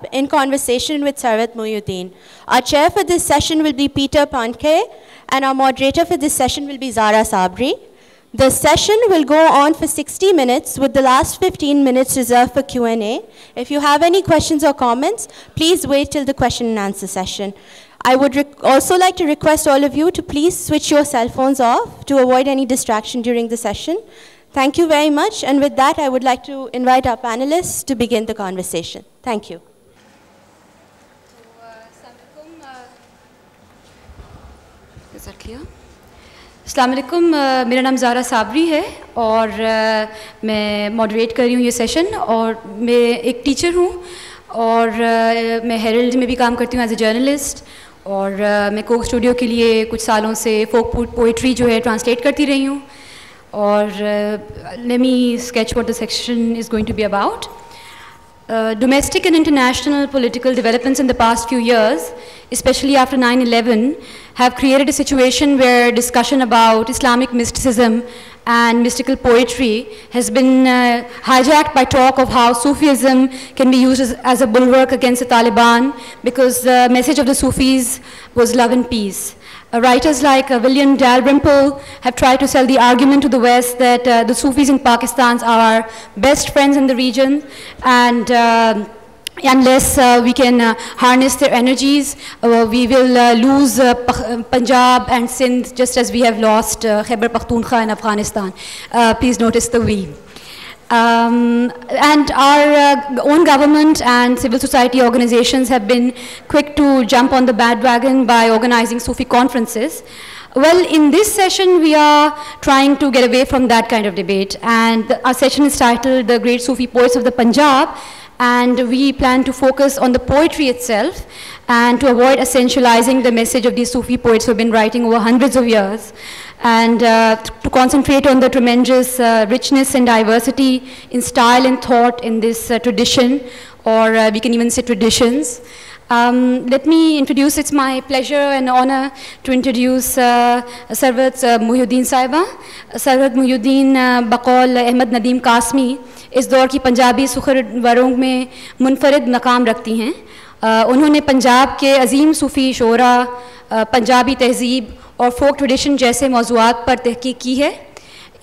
up in conversation with Sarwat Muhyiddin. Our chair for this session will be Peter Pankhe, and our moderator for this session will be Zara Sabri. The session will go on for 60 minutes with the last 15 minutes reserved for Q&A. If you have any questions or comments, please wait till the question and answer session. I would also like to request all of you to please switch your cell phones off to avoid any distraction during the session. Thank you very much, and with that, I would like to invite our panelists to begin the conversation. Thank you. Is that clear? अस्सलाम वालेकुम, मेरा नाम ज़ारा साबरी है और मैं moderate कर रही हूँ ये सेशन, और मैं एक टीचर हूँ और मैं हेरल्ड में भी काम करती हूँ एज ए जर्नलिस्ट, और मैं कोक स्टूडियो के लिए कुछ सालों से फोक पोइट्री जो है ट्रांसलेट करती रही हूँ. और let me sketch what the section is going to be about. Domestic and international political developments in the past few years, especially after 9/11, have created a situation where discussion about Islamic mysticism and mystical poetry has been hijacked by talk of how Sufism can be used as a bulwark against the Taliban, because the message of the Sufis was love and peace. Writers like William Dalrymple have tried to sell the argument to the West that the Sufis in Pakistan are our best friends in the region, and unless we can harness their energies, we will lose Punjab and Sindh just as we have lost Khyber Pakhtunkhwa in Afghanistan. Please notice the we. And our own government and civil society organizations have been quick to jump on the bandwagon by organizing Sufi conferences. Well, in this session, we are trying to get away from that kind of debate, and our session is titled The Great Sufi Poets of the Punjab, and we plan to focus on the poetry itself and to avoid essentializing the message of these Sufi poets who have been writing over hundreds of years, and to concentrate on the tremendous richness and diversity in style and thought in this tradition, or we can even say traditions. Let me introduce, it's my pleasure and honor to introduce Sarwat Muhyiddin Saiba. Sarwat Muhyiddin बकौल अहमद नदीम कासमी इस दौर की पंजाबी सुखरवरों में मुनफरिद मकाम रखती हैं. उन्होंने पंजाब के अजीम सूफ़ी शोरा, पंजाबी तहज़ीब और फोक ट्रेडिशन जैसे मौज़ूआत पर तहक़ीक़ की है.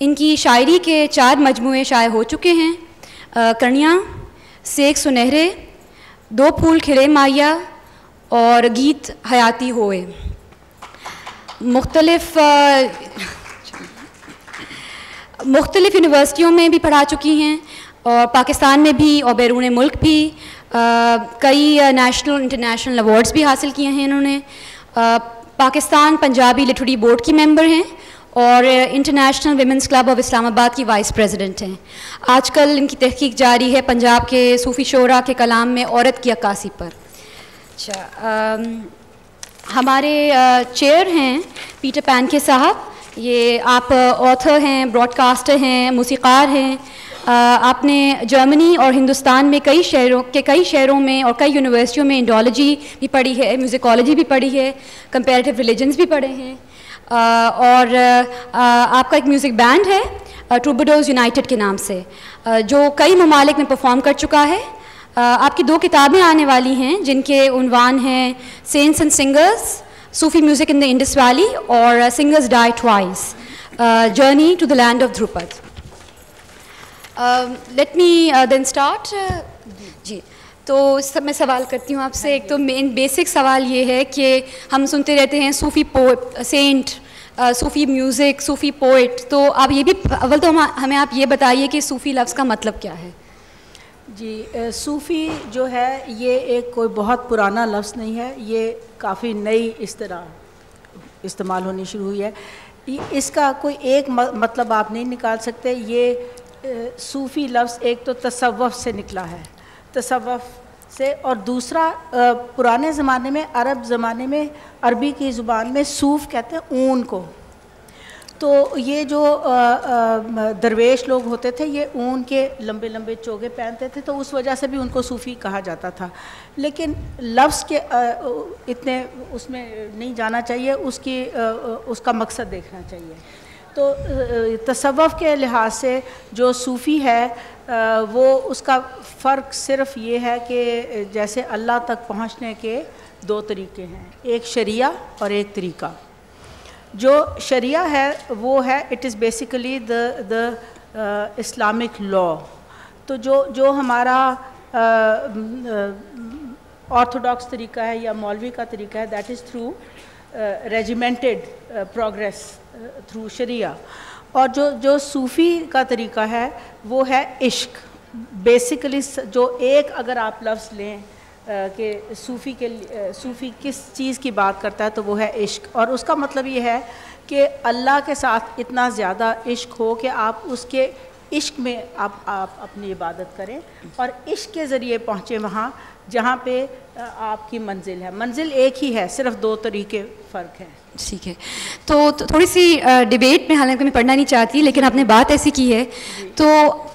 इनकी शायरी के 4 मजमूए शाये हो चुके हैं. कणियाँ, सेक सुनहरे, 2 फूल खिले माया और गीत हयाती होए. मुख्तलिफ़ यूनिवर्सिटियों में भी पढ़ा चुकी हैं, और पाकिस्तान में भी और बैरून मुल्क भी कई नेशनल इंटरनेशनल अवार्ड्स भी हासिल किए हैं इन्होंने. पाकिस्तान पंजाबी लिटरेरी बोर्ड की मेंबर हैं और international women's club of Islamabad की वाइस प्रेसिडेंट हैं. आजकल इनकी तहकीक जारी है पंजाब के सूफ़ी शोरा के कलाम में औरत की अक्कासी पर. अच्छा, हमारे चेयर हैं पीटर पैनके साहब. ये आप ऑथर हैं, ब्रॉडकास्टर हैं, मूसीकार हैं. आपने जर्मनी और हिंदुस्तान में कई शहरों में और कई यूनिवर्सिटियों में इंडोलॉजी भी पढ़ी है, म्यूज़िकोलॉजी भी पढ़ी है, कंपैरेटिव रिलीजन्स भी पढ़े हैं, और आपका एक म्यूज़िक बैंड है ट्रूबडोर्स यूनाइटेड के नाम से, जो कई ममालिक में परफॉर्म कर चुका है. आपकी 2 किताबें आने वाली हैं जिनके उन्वान हैं saints and singers, Sufi music in the Indus valley, और singers die twice, journey to the land of Dhrupad. Let me then start. जी, तो मैं सवाल करती हूँ आपसे. एक तो मेन बेसिक सवाल ये है कि हम सुनते रहते हैं सूफ़ी सेंट, सूफ़ी म्यूज़िक, सूफ़ी पोइट, तो आप ये भी अव्वल तो हमें आप ये बताइए कि सूफ़ी लफ्ज़ का मतलब क्या है. जी, सूफ़ी जो है ये एक कोई बहुत पुराना लफ्ज़ नहीं है, ये काफ़ी नई इस तरह इस्तेमाल होनी शुरू हुई है. इसका कोई एक मतलब आप नहीं निकाल सकते. ये सूफ़ी लफ्ज़ एक तो तसव्वुफ़ से निकला है, तसव्वुफ़ से, और दूसरा पुराने ज़माने में, अरब ज़माने में, अरबी की ज़ुबान में सूफ़ कहते हैं ऊन को. तो ये जो दरवेश लोग होते थे ये ऊन के लंबे लंबे चोगे पहनते थे, तो उस वजह से भी उनको सूफ़ी कहा जाता था. लेकिन लफ्ज़ के इतने उसमें नहीं जाना चाहिए, उसका मकसद देखना चाहिए. तो तसव्वुफ़ के लिहाज से जो सूफ़ी है वो उसका फ़र्क सिर्फ़ ये है कि जैसे अल्लाह तक पहुँचने के दो तरीके हैं, एक शरिया और एक तरीक़ा। जो शरिया है वो है it is basically the Islamic law. तो जो हमारा ऑर्थोडॉक्स तरीका है या मौलवी का तरीका है, that is through regimented progress through sharia. और जो सूफ़ी का तरीका है वो है इश्क। बेसिकली जो एक अगर आप लफ्ज़ लें कि सूफ़ी किस चीज़ की बात करता है तो वो है इश्क। और उसका मतलब ये है कि अल्लाह के साथ इतना ज़्यादा इश्क हो कि आप उसके इश्क में आप अपनी इबादत करें और इश्क के ज़रिए पहुँचे वहाँ जहाँ पे आपकी मंजिल है। मंजिल एक ही है, सिर्फ दो तरीके फ़र्क हैं। ठीक है, तो थोड़ी सी डिबेट में, हालांकि मैं पढ़ना नहीं चाहती, लेकिन आपने बात ऐसी की है तो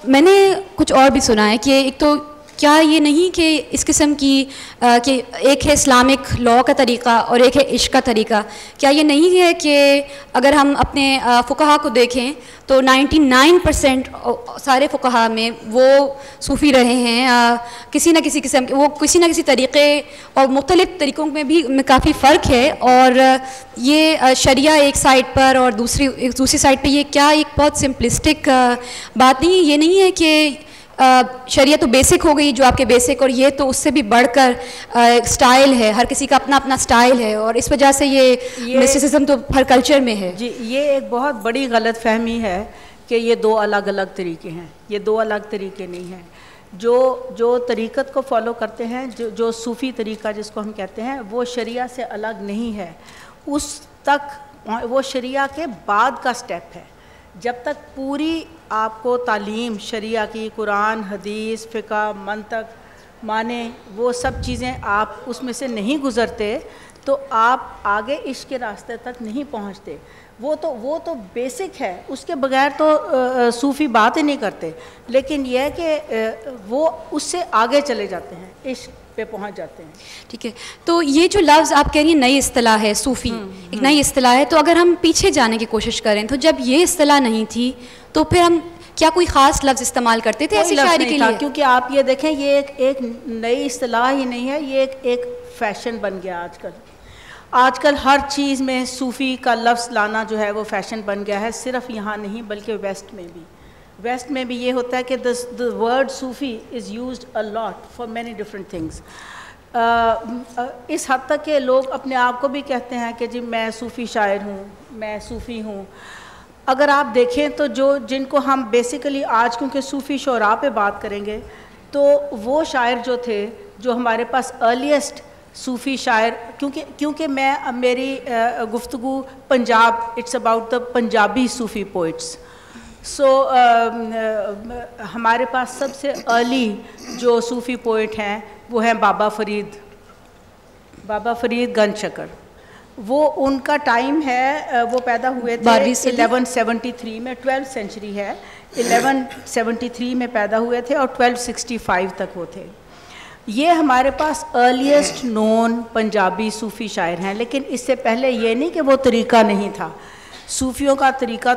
मैंने कुछ और भी सुना है कि एक तो क्या ये नहीं कि इस किस्म की कि एक है इस्लामिक लॉ का तरीक़ा और एक है इश्क का तरीक़ा, क्या ये नहीं है कि अगर हम अपने फ़ुक़हा को देखें तो 99% सारे फ़ुक़हा में वो सूफ़ी रहे हैं, किसी न किसी किस्म के, वो किसी न किसी तरीक़े और मुख्तलिफ़ तरीक़ों में भी काफ़ी फ़र्क है। और ये शरिया एक साइड पर और दूसरी साइड पे ये क्या एक बहुत सिंपलिस्टिक बात नहीं है? ये नहीं है कि शरिया तो बेसिक हो गई जो आपके बेसिक, और ये तो उससे भी बढ़कर स्टाइल है, हर किसी का अपना अपना स्टाइल है और इस वजह से ये मिस्टिसिज्म तो हर कल्चर में है। जी, ये एक बहुत बड़ी गलत फहमी है कि ये दो अलग अलग तरीके हैं। ये दो अलग तरीके नहीं हैं। जो तरीक़त को फॉलो करते हैं, जो सूफ़ी तरीक़ा जिसको हम कहते हैं, वो शरिया से अलग नहीं है। उस तक वो शरिया के बाद का स्टेप है। जब तक पूरी आपको तालीम शरिया की, कुरान, हदीस, फ़िक़्ह, मंतक, माने, वो सब चीज़ें आप उसमें से नहीं गुज़रते तो आप आगे इश्क़ के रास्ते तक नहीं पहुँचते। वो तो बेसिक है, उसके बगैर तो सूफ़ी बात ही नहीं करते। लेकिन यह है कि वो उससे आगे चले जाते हैं, इश्क़ पे पहुंच जाते हैं। ठीक है, तो ये जो लफ्ज़ आप कह रही हैं नई इस्तिलाह है, सूफ़ी एक नई इस्तिलाह है, तो अगर हम पीछे जाने की कोशिश करें तो जब ये इस्तिलाह नहीं थी तो फिर हम क्या कोई ख़ास लफ्ज़ इस्तेमाल करते थे ऐसी शायरी के लिए? क्योंकि आप ये देखें, ये एक नई इस्तिलाह ही नहीं है, ये एक फ़ैशन बन गया आजकल हर चीज़ में सूफ़ी का लफ्ज़ लाना जो है वो फ़ैशन बन गया है। सिर्फ यहाँ नहीं बल्कि वेस्ट में भी ये होता है कि the word Sufi is used a lot for many different things. इस हद तक के लोग अपने आप को भी कहते हैं कि जी मैं सूफ़ी शायर हूँ, मैं सूफ़ी हूँ। अगर आप देखें तो जिनको हम बेसिकली आज क्योंकि सूफ़ी शुरा पे बात करेंगे तो वो शायर जो थे, जो हमारे पास अर्लीस्ट सूफ़ी शायर, क्योंकि मेरी गुफ्तगू Punjab, it's about the Punjabi Sufi poets. हमारे पास सबसे अर्ली जो सूफ़ी पोइट हैं वो हैं बाबा फ़रीद गंज शकर। वो उनका टाइम है, वो पैदा हुए थे 1173 में, 12th सेंचुरी है, 1173 में पैदा हुए थे और 1265 तक वो थे। ये हमारे पास अर्लीस्ट नोन पंजाबी सूफ़ी शायर हैं। लेकिन इससे पहले ये नहीं कि वो तरीक़ा नहीं था। सूफ़ियों का तरीक़ा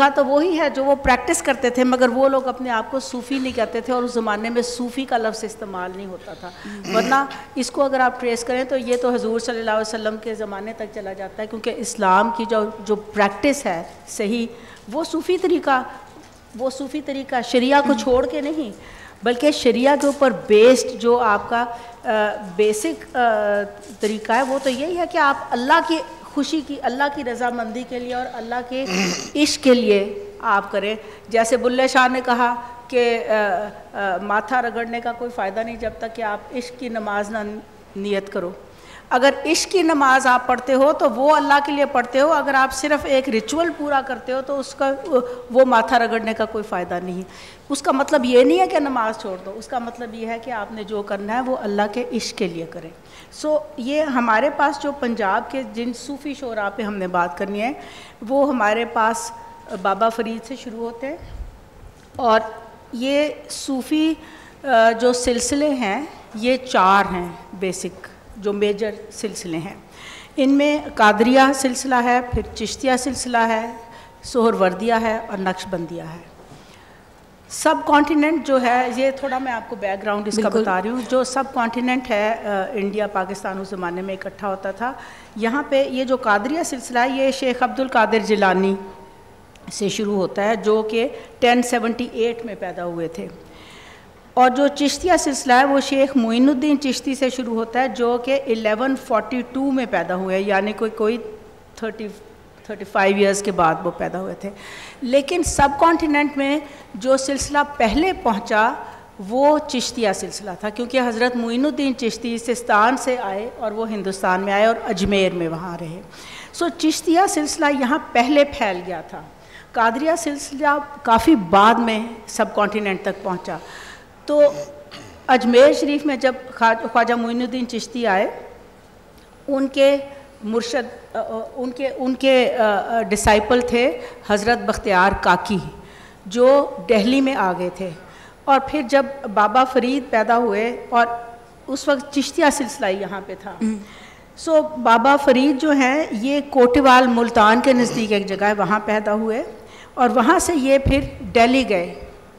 तो वही है जो वो प्रैक्टिस करते थे, मगर वो लोग अपने आप को सूफ़ी नहीं कहते थे और उस ज़माने में सूफ़ी का लफ्ज़ इस्तेमाल नहीं होता था। वरना इसको अगर आप ट्रेस करें तो ये तो हुज़ूर सल्लल्लाहु अलैहि वसल्लम के ज़माने तक चला जाता है, क्योंकि इस्लाम की जो प्रैक्टिस है सही, वो सूफ़ी तरीक़ा शरिया को छोड़ के नहीं, बल्कि शरिया के ऊपर बेस्ड जो आपका बेसिक तरीक़ा है वो तो यही है कि आप अल्लाह की खुशी की, अल्लाह की रज़ामंदी के लिए और अल्लाह के इश्क़ के लिए आप करें। जैसे बुल्ले शाह ने कहा कि माथा रगड़ने का कोई फ़ायदा नहीं जब तक कि आप इश्क़ की नमाज ना नियत करो। अगर इश्क़ की नमाज आप पढ़ते हो तो वो अल्लाह के लिए पढ़ते हो, अगर आप सिर्फ़ एक रिचुअल पूरा करते हो तो उसका वो माथा रगड़ने का कोई फ़ायदा नहीं। उसका मतलब ये नहीं है कि नमाज छोड़ दो, उसका मतलब ये है कि आपने जो करना है वो अल्लाह के इश्क़ के लिए करें। ये हमारे पास जो पंजाब के जिन सूफ़ी शोरा पे हमने बात करनी है वो हमारे पास बाबा फ़रीद से शुरू होते हैं। और ये सूफ़ी जो सिलसिले हैं ये 4 हैं बेसिक, जो मेजर सिलसिले हैं। इनमें कादरिया सिलसिला है, फिर चिश्तिया सिलसिला है, सोहरवर्दिया है और नक्शबंदिया है। सब कॉन्टिनेंट जो है, ये थोड़ा मैं आपको बैकग्राउंड इसका बता रही हूँ। जो सब कॉन्टिनेंट है इंडिया पाकिस्तान उस ज़माने में इकट्ठा होता था। यहाँ पे ये जो कादरिया सिलसिला है ये शेख अब्दुल कादिर जिलानी से शुरू होता है, जो कि 1078 में पैदा हुए थे। और जो चिश्तिया सिलसिला है वो शेख मोइनुद्दीन चिश्ती से शुरू होता है, जो कि 1142 में पैदा हुए, यानी कोई 35 इयर्स के बाद वो पैदा हुए थे। लेकिन सब कॉन्टिनेंट में जो सिलसिला पहले पहुंचा वो चिश्तिया सिलसिला था, क्योंकि हज़रत मोइनुद्दीन चिश्ती सिस्तान से आए और वो हिंदुस्तान में आए और अजमेर में वहाँ रहे। सो चिश्तिया सिलसिला यहाँ पहले फैल गया था। कादरिया सिलसिला काफ़ी बाद में सब कॉन्टिनेंट तक पहुँचा। तो अजमेर शरीफ में जब ख्वाजा मोइनुद्दीन चिश्ती आए, उनके मुर्शद उनके डिसाइपल थे हज़रत बख्तियार काकी, जो दिल्ली में आ गए थे। और फिर जब बाबा फरीद पैदा हुए और उस वक्त चिश्तिया सिलसिला यहाँ पे था। सो बाबा फरीद जो हैं ये कोटिवाल मुल्तान के नज़दीक एक जगह है, वहाँ पैदा हुए और वहाँ से ये फिर दिल्ली गए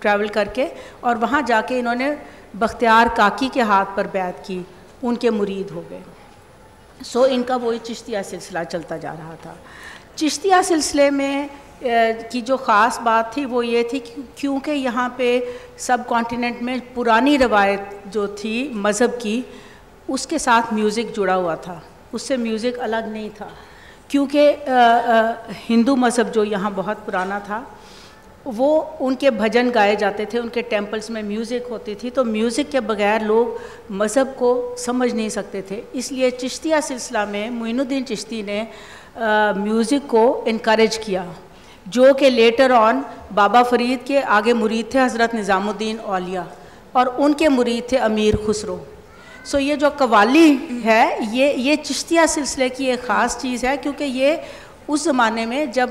ट्रैवल करके, और वहाँ जाके इन्होंने बख्तियार काकी के हाथ पर बैत की, उनके मुरीद हो गए। सो इनका वही चिश्तिया सिलसिला चलता जा रहा था। चिश्तिया सिलसिले में की जो ख़ास बात थी वो ये थी कि क्योंकि यहाँ पे सब कॉन्टिनेंट में पुरानी रवायत जो थी मज़हब की, उसके साथ म्यूज़िक जुड़ा हुआ था, उससे म्यूज़िक अलग नहीं था। क्योंकि हिंदू मज़हब जो यहाँ बहुत पुराना था, वो उनके भजन गाए जाते थे, उनके टेम्पल्स में म्यूज़िक होती थी, तो म्यूज़िक के बगैर लोग मज़हब को समझ नहीं सकते थे। इसलिए चिश्तिया सिलसिला में मोइनुद्दीन चिश्ती ने म्यूज़िक को इनकरेज किया, जो कि लेटर ऑन बाबा फरीद के आगे मुरीद थे हज़रत निज़ामुद्दीन औलिया, और उनके मुरीद थे अमीर खुसरो। सो ये जो कव्वाली है ये चिश्तिया सिलसिले की एक ख़ास चीज़ है, क्योंकि ये उस ज़माने में जब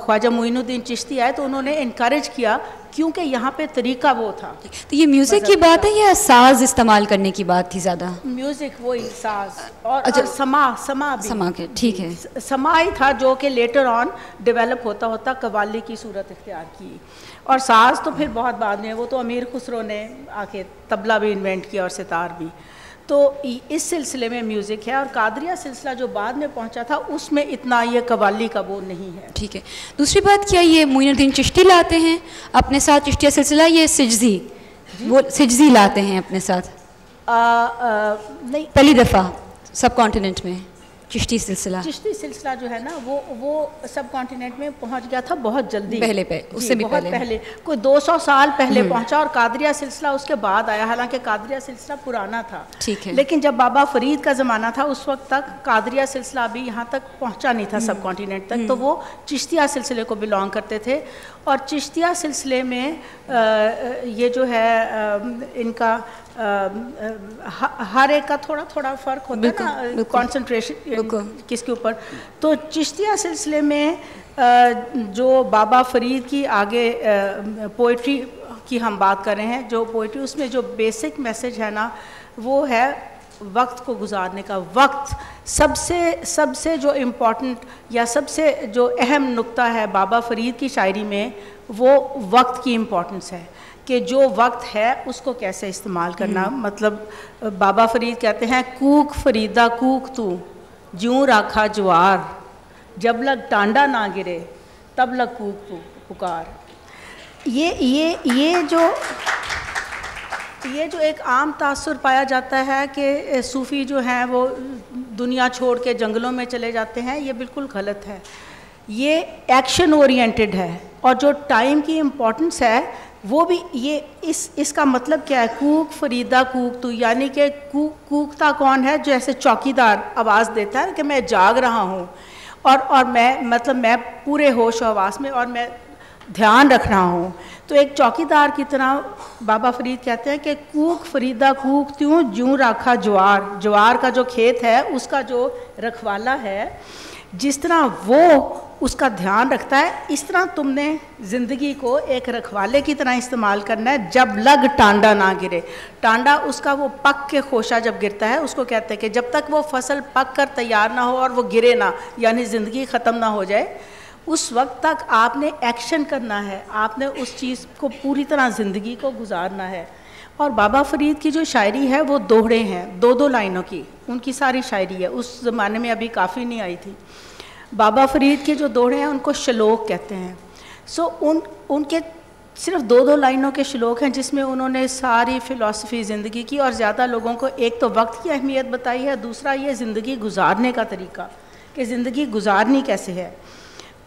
ख्वाजा मोइनुद्दीन चिश्ती आए तो उन्होंने इनकरेज किया, क्योंकि यहाँ पे तरीका वो था। तो ये म्यूज़िक की बात है या साज इस्तेमाल करने की बात थी ज़्यादा? म्यूज़िक वही साज और समा के, ठीक है, समा ही था, जो कि लेटर ऑन डेवलप होता होता कव्वाली की सूरत इख्तियार की। और साज तो फिर बहुत बाद में, वो तो अमीर खुसरो ने आके तबला भी इन्वेंट किया और सितार भी। तो इस सिलसिले में म्यूज़िक है। और कादरिया सिलसिला जो बाद में पहुंचा था उसमें इतना ये कव्वाली का वो नहीं है। ठीक है। दूसरी बात, क्या ये मोइनुद्दीन चिश्ती लाते हैं अपने साथ चिश्तिया सिलसिला, ये सिजजी वो सिजजी लाते हैं अपने साथ? नहीं, पहली दफ़ा सब कॉन्टिनेंट में चिश्ती सिलसिला जो है ना वो सब कॉन्टिनेंट में पहुंच गया था बहुत जल्दी, उससे भी पहले कोई 200 साल पहले पहुंचा, और कादरिया सिलसिला उसके बाद आया। हालांकि कादरिया सिलसिला पुराना था, ठीक है, लेकिन जब बाबा फरीद का ज़माना था उस वक्त तक कादरिया सिलसिला अभी यहाँ तक पहुँचा नहीं था सब कॉन्टिनेंट तक, तो वो चिश्तिया सिलसिले को बिलोंग करते थे। और चिश्तिया सिलसिले में ये जो है इनका हर एक का थोड़ा थोड़ा फ़र्क होता है ना, कॉन्सेंट्रेशन किसके ऊपर। तो चिश्तिया सिलसिले में जो बाबा फरीद की आगे पोइट्री की हम बात कर रहे हैं, जो पोइट्री उसमें जो बेसिक मैसेज है ना वो है वक्त को गुजारने का। वक्त सबसे जो इम्पोर्टेंट या सबसे जो अहम नुक्ता है बाबा फरीद की शायरी में, वो वक्त की इम्पोर्टेंस है कि जो वक्त है उसको कैसे इस्तेमाल करना। मतलब बाबा फरीद कहते हैं, कूक फरीदा कूक तू ज्यूं राखा ज्वार, जब लग टांडा ना गिरे तब लग कूक पुकार। ये जो एक आम तासुर पाया जाता है कि सूफ़ी जो हैं वो दुनिया छोड़ के जंगलों में चले जाते हैं, ये बिल्कुल गलत है। ये एक्शन ओरिएंटेड है, और जो टाइम की इम्पोर्टेंस है वो भी ये इसका मतलब क्या है, कूक फरीदा कूक तू, यानी कि कूकता कौन है? जो ऐसे चौकीदार आवाज़ देता है कि मैं जाग रहा हूँ और मैं पूरे होश हवास में और मैं ध्यान रख रहा हूँ। तो एक चौकीदार की तरह बाबा फरीद कहते हैं कि कूक फरीदा कूक त्यों ज्यूं राखा ज्वार का जो खेत है उसका जो रखवाला है, जिस तरह वो उसका ध्यान रखता है, इस तरह तुमने ज़िंदगी को एक रखवाले की तरह इस्तेमाल करना है। जब लग टांडा ना गिरे, टांडा उसका वो पक के खोशा जब गिरता है उसको कहते हैं कि जब तक वो फसल पक कर तैयार ना हो और वो गिरे ना, यानी ज़िंदगी ख़त्म ना हो जाए, उस वक्त तक आपने एक्शन करना है, आपने उस चीज़ को पूरी तरह ज़िंदगी को गुजारना है। और बाबा फ़रीद की जो शायरी है वो दोहरे हैं, दो दो लाइनों की उनकी सारी शायरी है। उस ज़माने में अभी काफ़ी नहीं आई थी। बाबा फ़रीद के जो दोहरे हैं उनको श्लोक कहते हैं। सो उनके सिर्फ दो दो लाइनों के श्लोक हैं जिसमें उन्होंने सारी फ़िलॉसफ़ी ज़िंदगी की और ज़्यादा लोगों को एक तो वक्त की अहमियत बताई है, दूसरा ये ज़िंदगी गुजारने का तरीका कि ज़िंदगी गुजारनी कैसे है।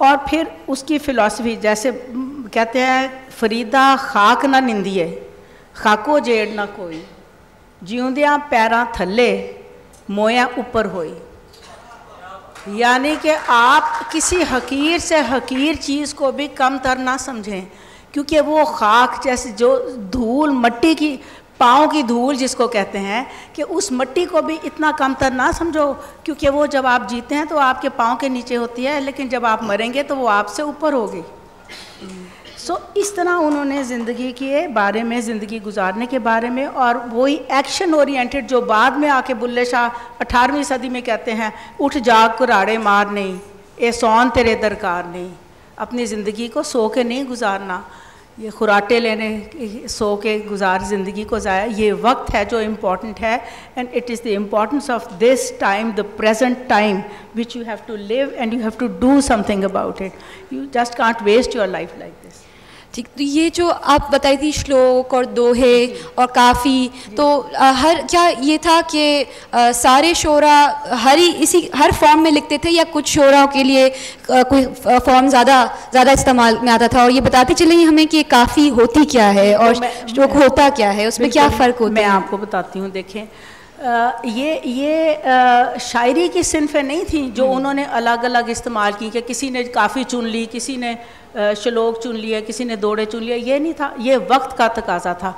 और फिर उसकी फ़िलॉसफ़ी, जैसे कहते हैं फ़रीदा खाक ना निंदिए खाको जेड़ ना कोई, जिउंदियां पैरां थल्ले मोया ऊपर होई। यानी कि आप किसी हकीर से हकीर चीज़ को भी कम तर ना समझें, क्योंकि वो खाक जैसे जो धूल, मट्टी की पाँव की धूल जिसको कहते हैं, कि उस मट्टी को भी इतना कम तर ना समझो, क्योंकि वो जब आप जीते हैं तो आपके पाँव के नीचे होती है, लेकिन जब आप मरेंगे तो वो आपसे ऊपर होगी। सो इस तरह उन्होंने ज़िंदगी के बारे में, ज़िंदगी गुजारने के बारे में, और वही एक्शन ओरिएंटेड जो बाद में आके बुल्ले शाह 18वीं सदी में कहते हैं, उठ जाग कुराड़े मार नहीं, ए सौन तेरे दरकार नहीं। अपनी ज़िंदगी को सो के नहीं गुजारना, ये खुराटे लेने सो के गुजार ज़िंदगी को ज़ाया। ये वक्त है जो इम्पॉर्टेंट है, and it is the importance of this time, the present time which you have to live and you have to do something about it. You just can't waste your life like this. ठीक, तो ये जो आप बताई थी श्लोक और दोहे और काफ़ी, तो क्या ये था कि सारे शोरा हर फॉर्म में लिखते थे, या कुछ शोराओं के लिए कोई फॉर्म ज़्यादा इस्तेमाल में आता था? और ये बताते चलेंगे हमें कि काफ़ी होती क्या है और श्लोक होता क्या है, उसमें क्या फ़र्क होता है? मैं आपको बताती हूँ। देखें, ये शायरी की सिनफ़ें नहीं थी जो उन्होंने अलग अलग इस्तेमाल की, कि किसी ने काफ़ी चुन ली, किसी ने श्लोक चुन लिया, किसी ने दोड़े चुन लिया। ये नहीं था, ये वक्त का तकाजा था।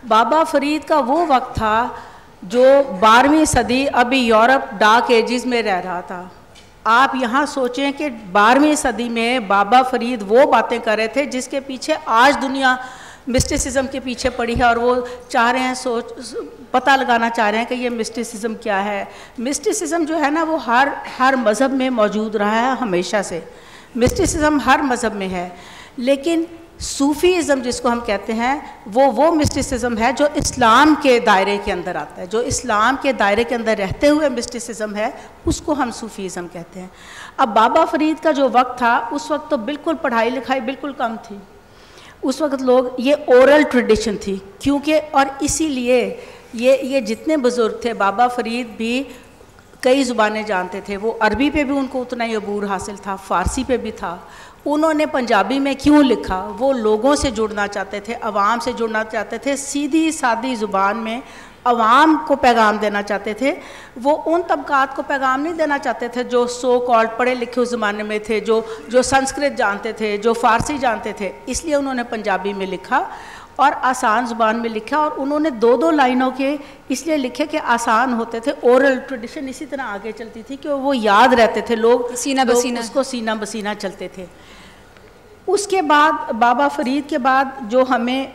बाबा फ़रीद का वो वक्त था जो 12वीं सदी, अभी यूरोप डार्क एजिज़ में रह रहा था। आप यहाँ सोचें कि 12वीं सदी में बाबा फ़रीद वो बातें कर रहे थे जिसके पीछे आज दुनिया मिस्टिसिज्म के पीछे पड़ी है, और वो चाह रहे हैं पता लगाना चाह रहे हैं कि ये मिस्टिसिज्म क्या है। मिस्टिसिज्म जो है ना, वो हर मज़हब में मौजूद रहा है हमेशा से। मिस्टिसिज्म हर मज़हब में है, लेकिन सूफ़ीज़म जिसको हम कहते हैं, वो मिस्टिसिज्म है जो इस्लाम के दायरे के अंदर आता है। जो इस्लाम के दायरे के अंदर रहते हुए मिस्टिसिज्म है, उसको हम सूफ़ीज़म कहते हैं। अब बाबा फ़रीद का जो वक्त था, उस वक्त तो बिल्कुल पढ़ाई लिखाई बिल्कुल कम थी। उस वक्त लोग, ये ओरल ट्रेडिशन थी, क्योंकि और इसीलिए ये जितने बुज़ुर्ग थे, बाबा फ़रीद भी कई ज़ुबानें जानते थे। वो अरबी पे भी उनको उतना ही अबूर हासिल था, फ़ारसी पे भी था। उन्होंने पंजाबी में क्यों लिखा? वो लोगों से जुड़ना चाहते थे, अवाम से जुड़ना चाहते थे, सीधी सादी ज़ुबान में अवाम को पैगाम देना चाहते थे। वो उन तबकात को पैगाम नहीं देना चाहते थे जो सो कॉल्ड पढ़े लिखे उस ज़माने में थे, जो संस्कृत जानते थे, जो फ़ारसी जानते थे। इसलिए उन्होंने पंजाबी में लिखा और आसान ज़ुबान में लिखा, और उन्होंने दो दो लाइनों के इसलिए लिखे कि आसान होते थे। ओरल ट्रेडिशन इसी तरह आगे चलती थी कि वो याद रहते थे, लोग सीना बसीना उसको सीना बसीना चलते थे। उसके बाद बाबा फ़रीद के बाद जो हमें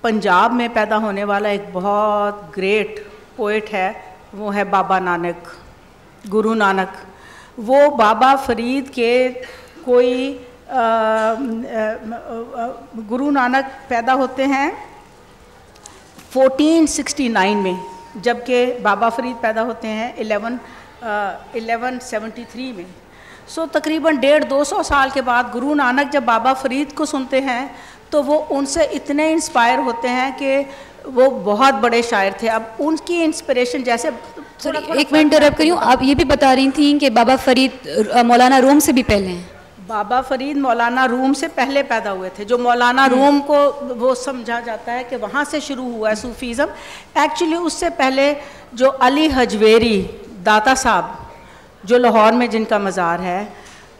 पंजाब में पैदा होने वाला एक बहुत ग्रेट पोइट है, वो है बाबा नानक, गुरु नानक। वो बाबा फ़रीद के कोई गुरु नानक पैदा होते हैं 1469 में, जबकि बाबा फ़रीद पैदा होते हैं 1173 में। सो तकरीबन 150-200 साल के बाद गुरु नानक जब बाबा फ़रीद को सुनते हैं तो वो उनसे इतने इंस्पायर होते हैं कि वो बहुत बड़े शायर थे। अब उनकी इंस्पिरेशन जैसे एक मिनट इंटरप्ट करूँ, आप ये भी बता रही थी कि बाबा फ़रीद मौलाना रूम से भी पहले हैं। बाबा फ़रीद मौलाना रूम से पहले पैदा हुए थे। जो मौलाना रूम को वो समझा जाता है कि वहाँ से शुरू हुआ है सूफ़ीज़म। एक्चुअली उससे पहले जो अली हजवेरी दाता साहब, जो लाहौर में जिनका मज़ार है,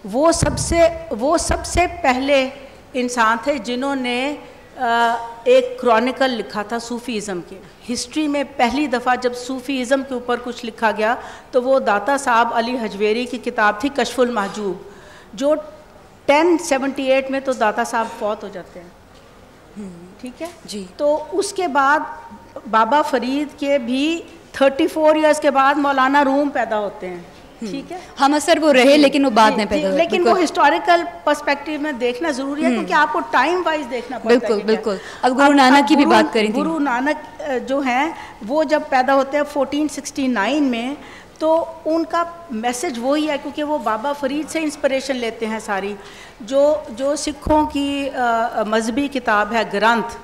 वो सबसे पहले इंसान थे जिन्होंने एक क्रॉनिकल लिखा था सूफ़ीज़म के। हिस्ट्री में पहली दफ़ा जब सूफ़ीज़म के ऊपर कुछ लिखा गया तो वो दाता साहब अली हजवेरी की किताब थी कश्फुल महजूब, जो 1078 में तो दाता साहब फौत हो जाते हैं। ठीक है जी। तो उसके बाद बाबा फ़रीद के भी 34 इयर्स के बाद मौलाना रूम पैदा होते हैं। ठीक है, हम असर वो रहे लेकिन वो बाद में पैदा हुए। लेकिन वो हिस्टोरिकल पर्सपेक्टिव में देखना जरूरी है, क्योंकि आपको टाइम वाइज देखना पड़ता है। बिल्कुल बिल्कुल। अब गुरु नानक की भी बात करें, गुरु नानक जो हैं वो जब पैदा होते हैं 1469 में, तो उनका मैसेज वही है, क्योंकि वो बाबा फरीद से इंस्पिरेशन लेते हैं सारी। जो सिखों की मजहबी किताब है ग्रंथ,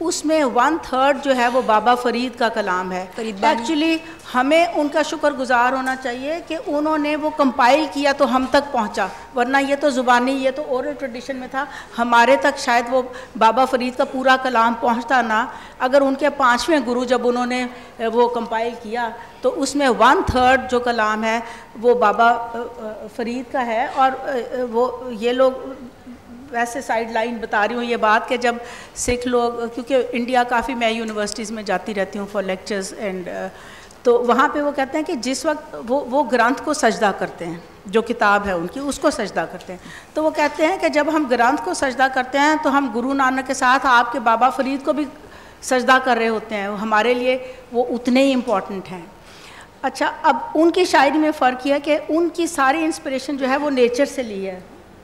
उसमें 1/3 जो है वो बाबा फरीद का कलाम है। एक्चुअली हमें उनका शुक्रगुजार होना चाहिए कि उन्होंने वो कंपाइल किया तो हम तक पहुंचा, वरना ये तो ज़ुबानी, ये तो ओरल ट्रेडिशन में था, हमारे तक शायद वो बाबा फरीद का पूरा कलाम पहुंचता ना। अगर उनके 5वें गुरु जब उन्होंने वो कंपाइल किया तो उसमें 1/3 जो कलाम है वो बाबा फरीद का है। और वो ये लोग वैसे साइड लाइन बता रही हूँ ये बात कि जब सिख लोग, क्योंकि इंडिया काफ़ी, मैं यूनिवर्सिटीज़ में जाती रहती हूँ फॉर लेक्चर्स एंड, तो वहाँ पे वो कहते हैं कि जिस वक्त वो ग्रंथ को सजदा करते हैं, जो किताब है उनकी उसको सजदा करते हैं, तो वो कहते हैं कि जब हम ग्रंथ को सजदा करते हैं तो हम गुरु नानक के साथ आपके बाबा फरीद को भी सजदा कर रहे होते हैं, हमारे लिए वो उतने ही इम्पॉर्टेंट हैं। अच्छा, अब उनकी शायरी में फ़र्क यह है कि उनकी सारी इंस्पिरेशन जो है वो नेचर से ली है।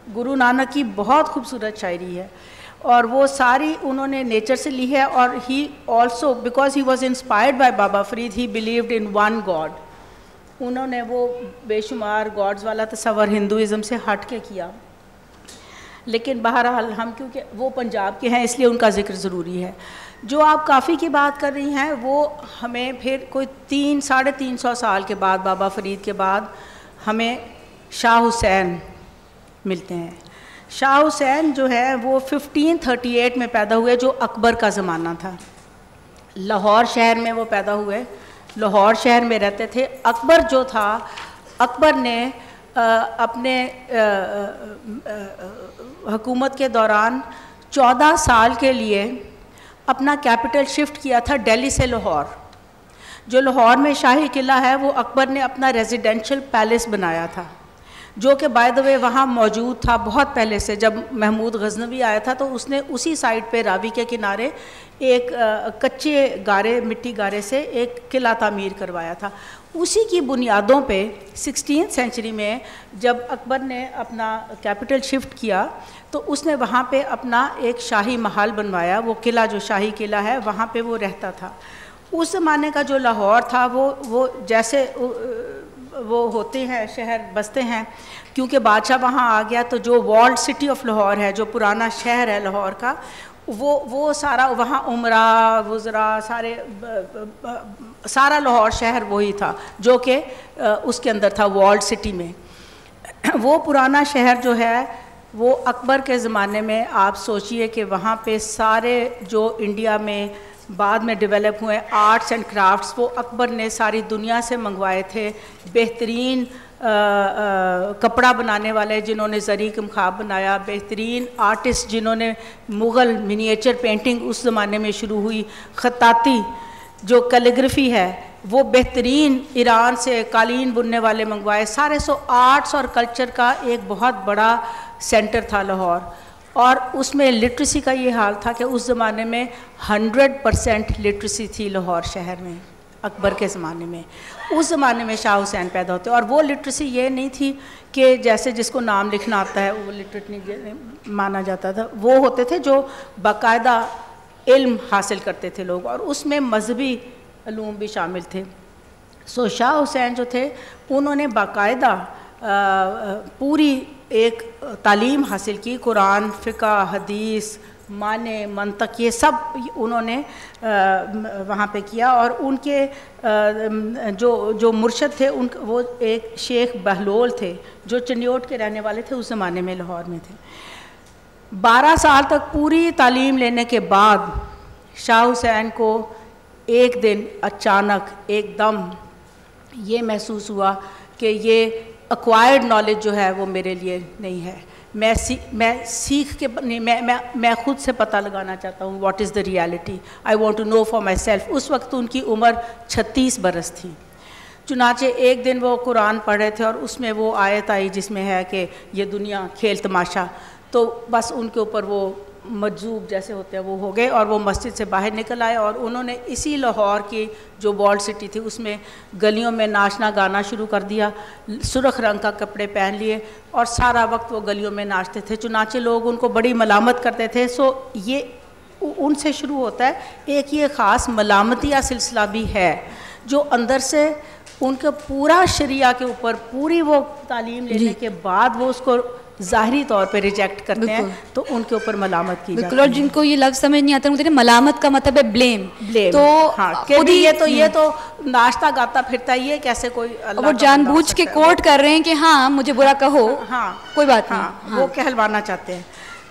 गुरु नानक की बहुत खूबसूरत शायरी है और वो सारी उन्होंने नेचर से ली है। और he also, because he was inspired by Baba Farid, he believed in one God. उन्होंने वो बेशुमार गॉड्स वाला तस्वर हिंदुज़म से हट के किया। लेकिन बहरहाल हम क्योंकि वो पंजाब के हैं इसलिए उनका जिक्र ज़रूरी है। जो आप काफ़ी की बात कर रही हैं वो हमें फिर कोई 300-350 साल के बाद, बाबा फरीद के बाद, हमें शाह हुसैन मिलते हैं। शाह हुसैन जो है वो 1538 में पैदा हुए, जो अकबर का ज़माना था। लाहौर शहर में वो पैदा हुए, लाहौर शहर में रहते थे। अकबर जो था, अकबर ने अपने हुकूमत के दौरान 14 साल के लिए अपना कैपिटल शिफ्ट किया था दिल्ली से लाहौर। जो लाहौर में शाही किला है वो अकबर ने अपना रेजिडेंशियल पैलेस बनाया था, जो कि बाय द वे वहाँ मौजूद था बहुत पहले से। जब महमूद गजनवी आया था तो उसने उसी साइड पे रावी के किनारे एक कच्चे गारे, मिट्टी गारे से एक किला तामीर करवाया था। उसी की बुनियादों पे 16वीं सेंचुरी में जब अकबर ने अपना कैपिटल शिफ्ट किया तो उसने वहाँ पे अपना एक शाही महल बनवाया। वो किला, जो शाही किला है, वहाँ पे वो रहता था। उस ज़माने का जो लाहौर था वो जैसे वो होते हैं, शहर बसते हैं, क्योंकि बादशाह वहाँ आ गया तो जो वॉल्ड सिटी ऑफ लाहौर है, जो पुराना शहर है लाहौर का, वो सारा वहाँ उमरा वज़रा सारा लाहौर शहर वही था जो कि उसके अंदर था, वॉल्ड सिटी में। वो पुराना शहर जो है वो अकबर के ज़माने में, आप सोचिए कि वहाँ पे सारे जो इंडिया में बाद में डेवलप हुए आर्ट्स एंड क्राफ्ट्स, वो अकबर ने सारी दुनिया से मंगवाए थे। बेहतरीन कपड़ा बनाने वाले जिन्होंने ज़री कमखाब बनाया, बेहतरीन आर्टिस्ट जिन्होंने मुग़ल मिनिएचर पेंटिंग उस ज़माने में शुरू हुई, ख़त्ताती जो कैलीग्राफी है वो बेहतरीन ईरान से कालीन बुनने वाले मंगवाए। सारे आर्ट्स और कल्चर का एक बहुत बड़ा सेंटर था लाहौर। और उसमें लिटरेसी का ये हाल था कि उस ज़माने में 100% लिटरेसी थी लाहौर शहर में अकबर के ज़माने में। उस ज़माने में शाह हुसैन पैदा होते, और वो लिटरेसी ये नहीं थी कि जैसे जिसको नाम लिखना आता है वो लिटरेट नहीं माना जाता था। वो होते थे जो बाकायदा इल्म हासिल करते थे लोग, और उसमें मजहबी उलूम भी शामिल थे। सो शाह हुसैन जो थे उन्होंने बाकायदा पूरी एक तालीम हासिल की, कुरान, फ़िक़ा, हदीस, माने, मंतक, ये सब उन्होंने वहाँ पे किया। और उनके जो मुर्शद थे वो एक शेख बहलोल थे जो चंडियोट के रहने वाले थे, उस ज़माने में लाहौर में थे। 12 साल तक पूरी तालीम लेने के बाद शाह हुसैन को एक दिन अचानक एकदम ये महसूस हुआ कि ये एक्वायर्ड नॉलेज जो है वो मेरे लिए नहीं है। मैं सीख के नहीं, मैं खुद से पता लगाना चाहता हूँ what is the reality, I want to know for myself. उस वक्त उनकी उम्र 36 बरस थी। चुनाचे एक दिन वो कुरान पढ़ रहे थे और उसमें वो आयत आई जिसमें है कि ये दुनिया खेल तमाशा, तो बस उनके ऊपर वो मजजूब जैसे होते हैं वो हो गए और वो मस्जिद से बाहर निकल आए और उन्होंने इसी लाहौर की जो वॉल्ड सिटी थी उसमें गलियों में नाचना गाना शुरू कर दिया, सुर्ख रंग का कपड़े पहन लिए और सारा वक्त वो गलियों में नाचते थे। चुनाचे लोग उनको बड़ी मलामत करते थे। सो ये उनसे शुरू होता है। एक ये ख़ास मलामतिया सिलसिला भी है जो अंदर से उनके पूरा शरिया के ऊपर पूरी वो तालीम लेने के बाद वो उसको ज़ाहरी तौर पे रिजेक्ट करते हैं, तो उनके ऊपर मलामत की जाती है। और जिनको ये लफ्ज़ समझ नहीं आता उनको मलामत का मतलब है ब्लेम। तो हाँ, ये तो नाश्ता गाता फिरता, ये कैसे कोई वो जानबूझ के कोट कर रहे हैं कि हाँ मुझे बुरा कहो, हाँ कोई बात नहीं, हाँ, वो कहलवाना चाहते हैं।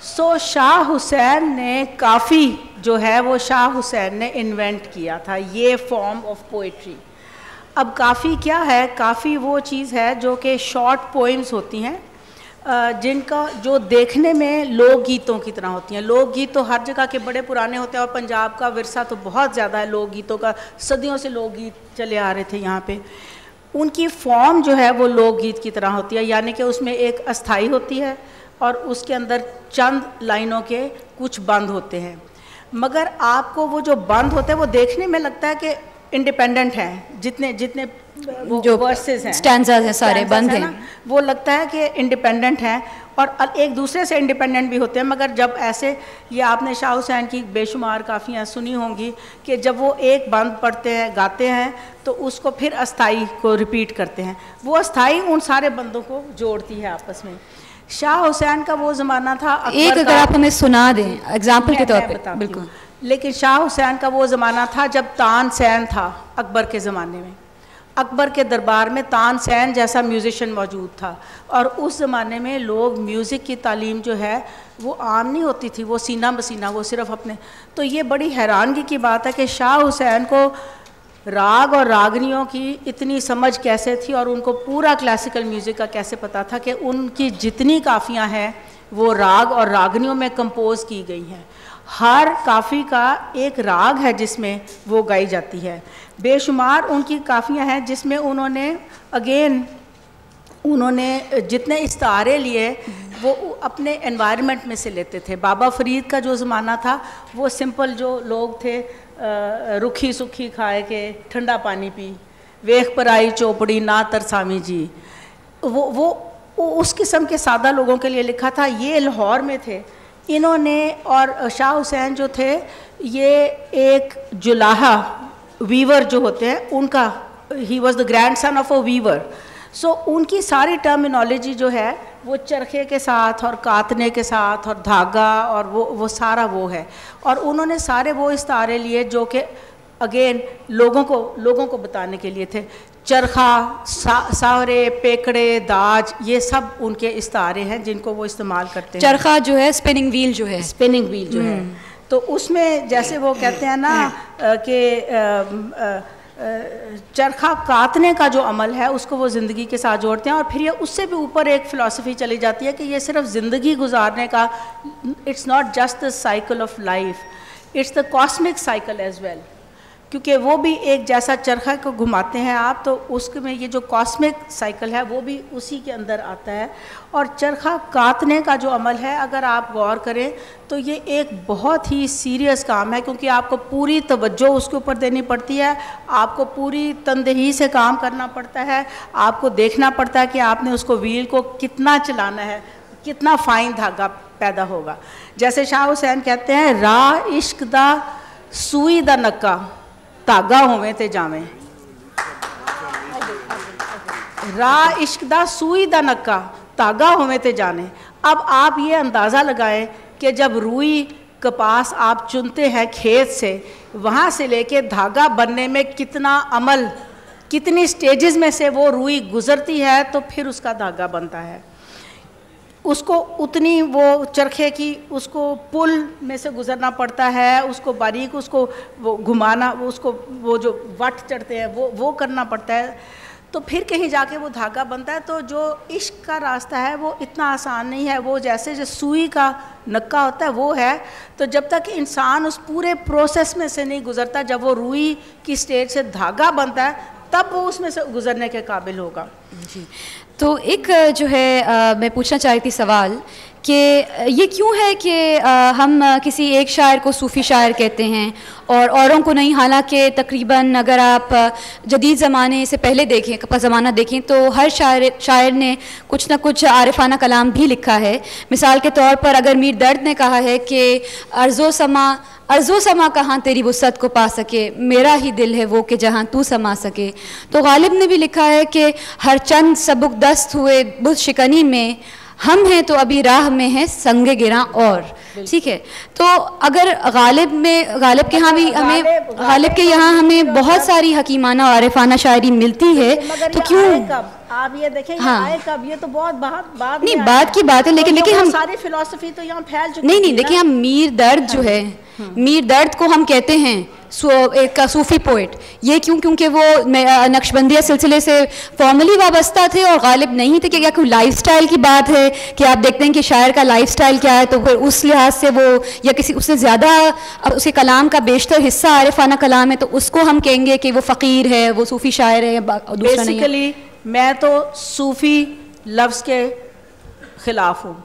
सो शाह हुसैन ने काफ़ी जो है वो शाह हुसैन ने इन्वेंट किया था ये फॉर्म ऑफ पोइट्री। अब काफ़ी क्या है, काफ़ी वो चीज़ है जो कि शॉर्ट पोइम्स होती हैं जिनका जो देखने में लोकगीतों की तरह होती हैं। लोकगीत तो हर जगह के बड़े पुराने होते हैं और पंजाब का विरसा तो बहुत ज़्यादा है लोकगीतों का, सदियों से लोकगीत चले आ रहे थे यहाँ पे। उनकी फॉर्म जो है वो लोकगीत की तरह होती है, यानी कि उसमें एक अस्थाई होती है और उसके अंदर चंद लाइनों के कुछ बंद होते हैं, मगर आपको वो जो बंद होते हैं वो देखने में लगता है कि इंडिपेंडेंट हैं। जितने जितने वो जो वर्सेस हैं, स्टैंजास हैं, सारे बंद हैं, वो लगता है कि इंडिपेंडेंट हैं और एक दूसरे से इंडिपेंडेंट भी होते हैं। मगर जब ऐसे, ये आपने शाह हुसैन की बेशुमार काफ़ियाँ सुनी होंगी कि जब वो एक बंद पढ़ते हैं गाते हैं तो उसको फिर अस्थाई को रिपीट करते हैं, वो अस्थाई उन सारे बंदों को जोड़ती है आपस में। शाह हुसैन का वो ज़माना था, एक अगर आप हमें सुना दें एग्जाम्पल के तौर पे। बिल्कुल। लेकिन शाह हुसैन का वो ज़माना था जब तानसेन था अकबर के ज़माने में। अकबर के दरबार में तानसेन जैसा म्यूज़िशियन मौजूद था और उस ज़माने में लोग म्यूज़िक की तालीम जो है वो आम नहीं होती थी, वो सीना बसीना, वो सिर्फ अपने। तो ये बड़ी हैरानगी की बात है कि शाह हुसैन को राग और रागनियों की इतनी समझ कैसे थी और उनको पूरा क्लासिकल म्यूज़िक का कैसे पता था कि उनकी जितनी काफ़ियाँ हैं वो राग और रागनियों में कंपोज की गई हैं। हर काफ़ी का एक राग है जिसमें वो गाई जाती है। बेशुमार उनकी काफ़ियाँ हैं जिसमें उन्होंने जितने इस्तारे लिए वो अपने एनवायरनमेंट में से लेते थे। बाबा फरीद का जो ज़माना था वो सिंपल जो लोग थे, रुखी सुखी खाए के ठंडा पानी पी, वेख पर आई चौपड़ी ना तरसामी जी, वो उस किस्म के सादा लोगों के लिए लिखा था। ये लाहौर में थे इन्होंने। और शाह हुसैन जो थे ये एक जुलाहा वीवर जो होते हैं उनका, he was the grandson of a weaver. So उनकी सारी टर्मिनोलॉजी जो है वो चरखे के साथ और कातने के साथ और धागा और वो सारा वो है। और उन्होंने सारे वो इस्तारे लिए जो कि अगेन लोगों को बताने के लिए थे। चरखा, सावरे, पेकड़े, दाज, ये सब उनके इस्तारे हैं जिनको वो इस्तेमाल करते हैं। चरखा जो है स्पिनिंग व्हील जो है, स्पिनिंग व्हील जो है, तो उसमें जैसे वो कहते हैं ना कि चरखा काटने का जो अमल है उसको वो ज़िंदगी के साथ जोड़ते हैं। और फिर ये उससे भी ऊपर एक फ़िलासफ़ी चली जाती है कि ये सिर्फ ज़िंदगी गुजारने का, it's not just the cycle of life, it's the cosmic cycle as well. क्योंकि वो भी एक जैसा चरखा को घुमाते हैं आप, तो उसमें ये जो कॉस्मिक साइकिल है वो भी उसी के अंदर आता है। और चरखा काटने का जो अमल है, अगर आप गौर करें तो ये एक बहुत ही सीरियस काम है, क्योंकि आपको पूरी तवज्जो उसके ऊपर देनी पड़ती है, आपको पूरी तनदेही से काम करना पड़ता है, आपको देखना पड़ता है कि आपने उसको व्हील को कितना चलाना है, कितना फाइन धागा पैदा होगा। जैसे शाह हुसैन कहते हैं, रा इश्क दा सूई दा नक्का धागा होवे ते जावें। रा इश्क दा सूई दा नक्का धागा होवे ते जाने। अब आप ये अंदाज़ा लगाएं कि जब रुई कपास आप चुनते हैं खेत से, वहाँ से लेके धागा बनने में कितना अमल, कितनी स्टेजेस में से वो रुई गुज़रती है तो फिर उसका धागा बनता है। उसको उतनी वो चरखे की उसको पुल में से गुज़रना पड़ता है, उसको बारीक उसको वो घुमाना, उसको वो जो वट चढ़ते हैं वो करना पड़ता है, तो फिर कहीं जाके वो धागा बनता है। तो जो इश्क का रास्ता है वो इतना आसान नहीं है, वो जैसे जो सुई का नक्का होता है वो है। तो जब तक इंसान उस पूरे प्रोसेस में से नहीं गुज़रता, जब वो रुई की स्टेज से धागा बनता है तब वो उसमें से गुज़रने के काबिल होगा। जी, तो एक जो है मैं पूछना चाह रही थी सवाल कि ये क्यों है कि हम किसी एक शायर को सूफ़ी शायर कहते हैं और औरों को नहीं, हालांकि तकरीबन अगर आप जदीद ज़माने से पहले देखें, का ज़माना देखें, तो हर शायर ने कुछ ना कुछ आरिफाना कलाम भी लिखा है। मिसाल के तौर पर अगर मीर दर्द ने कहा है कि अर्ज़ो समा कहाँ तेरी वुसअत को पा सके, मेरा ही दिल है वो कि जहाँ तू समा सके। तो गालिब ने भी लिखा है कि हर चंद सबुक दस्त हुए बुज़ शिकनी में, हम हैं तो अभी राह में है संगे गिरा और। ठीक है, तो अगर गालिब के यहाँ भी हमें गालिब के यहाँ हमें बहुत सारी हकीमाना और आरिफाना शायरी मिलती है, तो क्यों आप ये देखें, हाँ, आए कब, ये तो बहुत बात नहीं, बात की बात है, लेकिन हम सारी फिलॉसफी तो यहाँ फैल चुकी नहीं, देखिए हम मीर दर्द जो है, मीर दर्द को हम कहते हैं एक सूफ़ी पोइट। ये क्यों? क्योंकि वो नक्शबंदिया सिलसिले से फॉर्मली वाबस्ता थे और गालिब नहीं थे। क्या कोई लाइफस्टाइल की बात है कि आप देखते हैं कि शायर का लाइफस्टाइल क्या है, तो फिर उस लिहाज से वो, या किसी उससे ज़्यादा उसके कलाम का बेशतर हिस्सा आरिफाना कलाम है, तो उसको हम कहेंगे कि वो फ़कीर है, वो सूफ़ी शायर है, दूसरा नहीं है। बेसिकली मैं तो सूफ़ी लफ्ज़ के ख़िलाफ़ हूँ।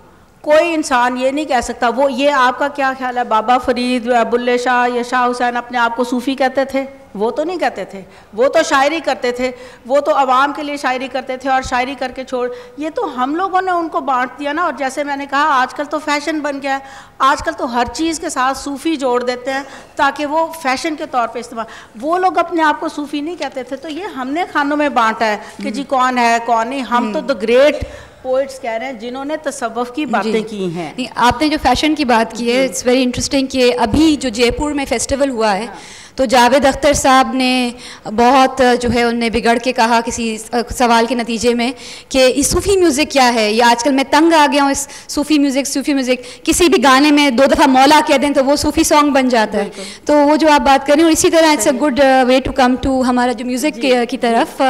कोई इंसान ये नहीं कह सकता। वो, ये आपका क्या ख्याल है, बाबा फरीद, बुल्ले शाह या शाह हुसैन अपने आप को सूफ़ी कहते थे? वो तो नहीं कहते थे, वो तो शायरी करते थे, वो तो आवाम के लिए शायरी करते थे और शायरी करके छोड़, ये तो हम लोगों ने उनको बांट दिया ना। और जैसे मैंने कहा, आजकल तो फैशन बन गया है, आजकल तो हर चीज़ के साथ सूफ़ी जोड़ देते हैं ताकि वो फैशन के तौर पे इस्तेमाल। वो लोग अपने आप को सूफ़ी नहीं कहते थे, तो ये हमने खानों में बांटा है कि जी कौन है कौन नहीं। हम तो द ग्रेट पोइट्स कह रहे हैं जिन्होंने तसव्वुफ़ की बातें की हैं। नहीं, आपने जो फैशन की बात की है, इट्स वेरी इंटरेस्टिंग कि अभी जो जयपुर में फेस्टिवल हुआ है, तो जावेद अख्तर साहब ने बहुत जो है उनने बिगड़ के कहा किसी सवाल के नतीजे में कि सूफ़ी म्यूज़िक क्या है, ये आजकल मैं तंग आ गया हूँ इस सूफ़ी म्यूज़िक। किसी भी गाने में 2 दफ़ा मौला कह दें तो वो सूफ़ी सॉन्ग बन जाता है। तो वो जो आप बात कर रहे हैं, और इसी तरह it's a good way to come to हमारा जो म्यूज़िक की तरफ।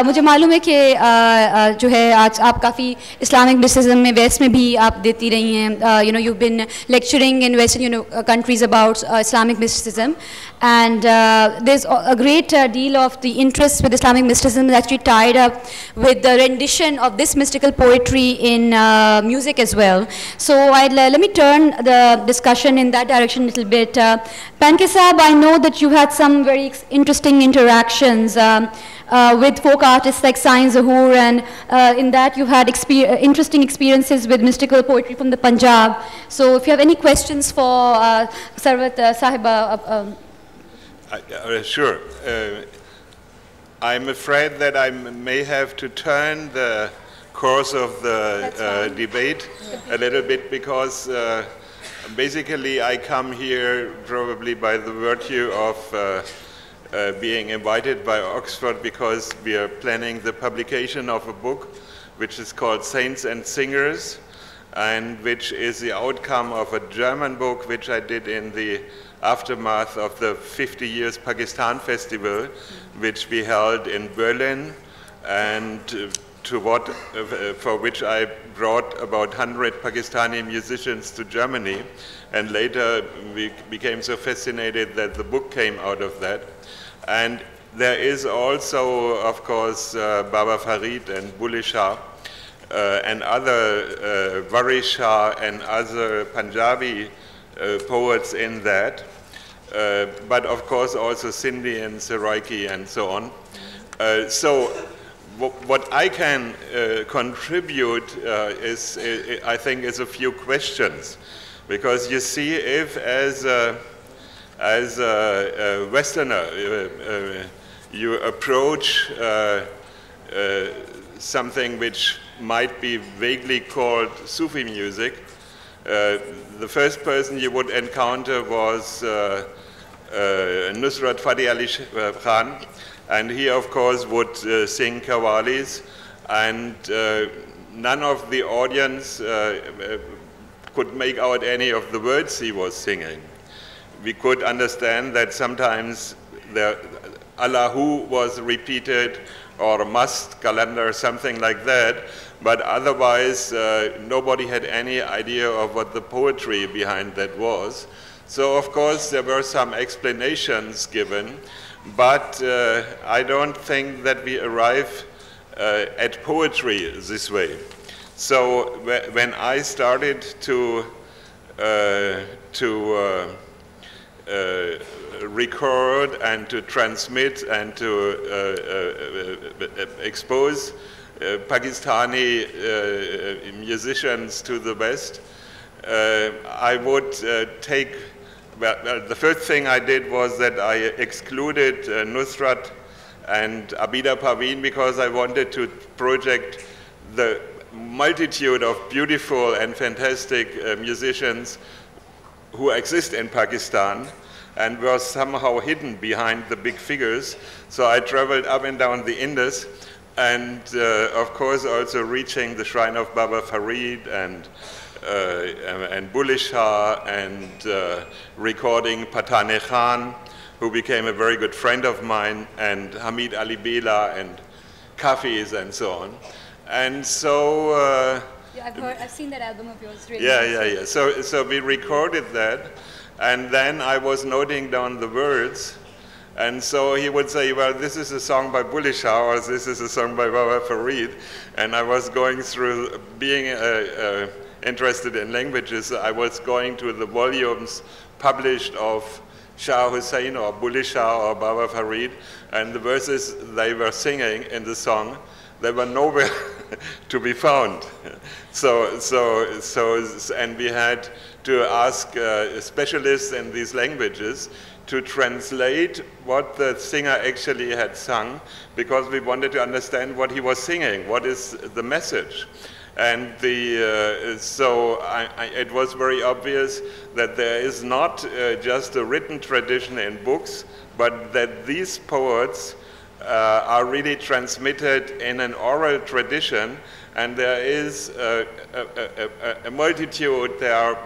मुझे मालूम है कि जो है आज आप काफ़ी इस्लामिक मिस्टिसिज्म में, वेस्ट में भी आप देती रही हैं। You know, you been lecturing in western countries about Islamic mysticism, and there's a great deal of the interest with Islamic mysticism is actually tied up with the rendition of this mystical poetry in music as well. So let me turn the discussion in that direction a little bit. Panke Saab, I know that you had some very interesting interactions with folk artists like Sain Zahoor, and in that you had interesting experiences with mystical poetry from the Punjab. So if you have any questions for Sarwat Sahiba. Sure. I'm afraid that I may have to turn the course of the debate a little bit, because basically I come here probably by the virtue of being invited by Oxford, because we are planning the publication of a book which is called Saints and Singers, and which is the outcome of a German book which I did in the aftermath of the 50 Years Pakistan Festival, which we held in Berlin, and for which I brought about 100 Pakistani musicians to Germany, and later we became so fascinated that the book came out of that. And there is also, of course, Baba Farid and Bulle Shah and other Waris Shah and other Punjabi poets in that. But of course also Sindhi and Saraiki and so on. So what I can contribute I think is a few questions, because you see, if as a Westerner you approach something which might be vaguely called Sufi music, the first person you would encounter was Nusrat Fateh Ali Khan, and he of course would sing qawwalis, and none of the audience could make out any of the words he was singing. We could understand that sometimes the Allahu was repeated, or must calendar, something like that, but otherwise nobody had any idea of what the poetry behind that was. So of course there were some explanations given, but I don't think that we arrive at poetry this way. So when I started to record and to transmit and to expose Pakistani musicians to the West, I would take, the first thing I did was that I excluded Nusrat and Abida Parveen because I wanted to project the multitude of beautiful and fantastic musicians who exist in Pakistan and were somehow hidden behind the big figures. So I traveled up and down the Indus, and of course also reaching the shrine of Baba Farid and Bulleh Shah, and recording Patane Khan, who became a very good friend of mine, and Hamid Ali Bela and Kafis and so on. And so yeah, I've seen that album of yours. Really yeah. So we recorded that, and then I was noting down the words, and so he would say, well, this is a song by Bulleh Shah, or this is a song by Baba Farid, and I was going through, being interested in languages, I was going to the volumes published of Shah Hussain or Bulleh Shah or Baba Farid, and the verses they were singing in the song, they were nowhere to be found. And we had to ask specialists in these languages to translate what the singer actually had sung, because we wanted to understand what he was singing, what is the message. And it was very obvious that there is not just a written tradition in books, but that these poets are really transmitted in an oral tradition, and there is a multitude, there are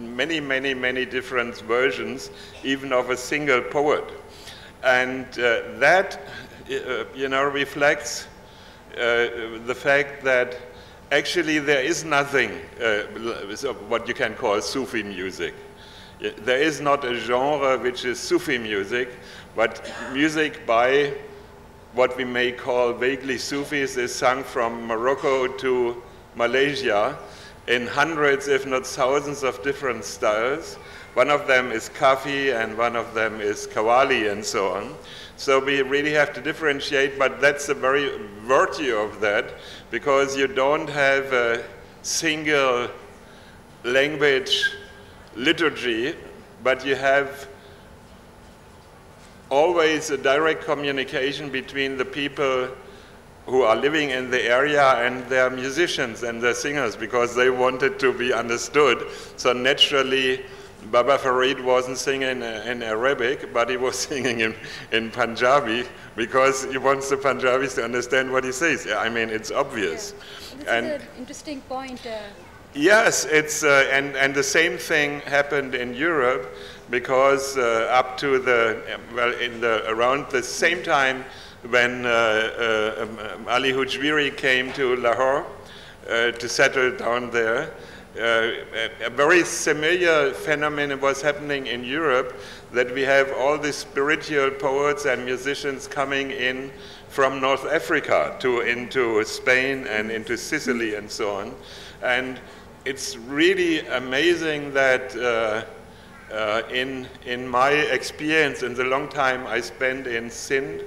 many different versions, even of a single poet. And that reflects the fact that actually there is nothing what you can call Sufi music. There is not a genre which is Sufi music, but music by what we may call vaguely Sufis is sung from Morocco to Malaysia in hundreds, if not thousands, of different styles. One of them is Kafi, and one of them is Qawwali, and so on. So we really have to differentiate, but that's the very virtue of that, because you don't have a single language liturgy, but you have always a direct communication between the people who are living in the area and their musicians and their singers, because they wanted to be understood. So naturally, Baba Farid wasn't singing in Arabic, but he was singing in Punjabi, because he wants the Punjabis to understand what he says. I mean, it's obvious. Yeah. This is an interesting point. Yes, it's and the same thing happened in Europe, because up to around the same time when Ali Hujwiri came to Lahore to settle down there, a very similar phenomenon was happening in Europe, that we have all these spiritual poets and musicians coming in from North Africa into Spain and into Sicily and so on. And it's really amazing that in my experience, in the long time I spent in Sindh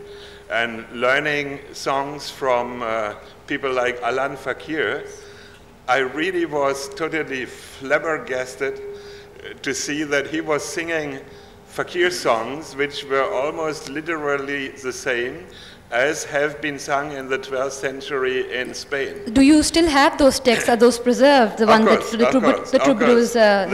and learning songs from people like Alan Fakir, I really was totally flabbergasted to see that he was singing Fakir songs which were almost literally the same as have been sung in the 12th century in Spain. Do you still have those texts? Are those preserved? The one that the troubadours sung?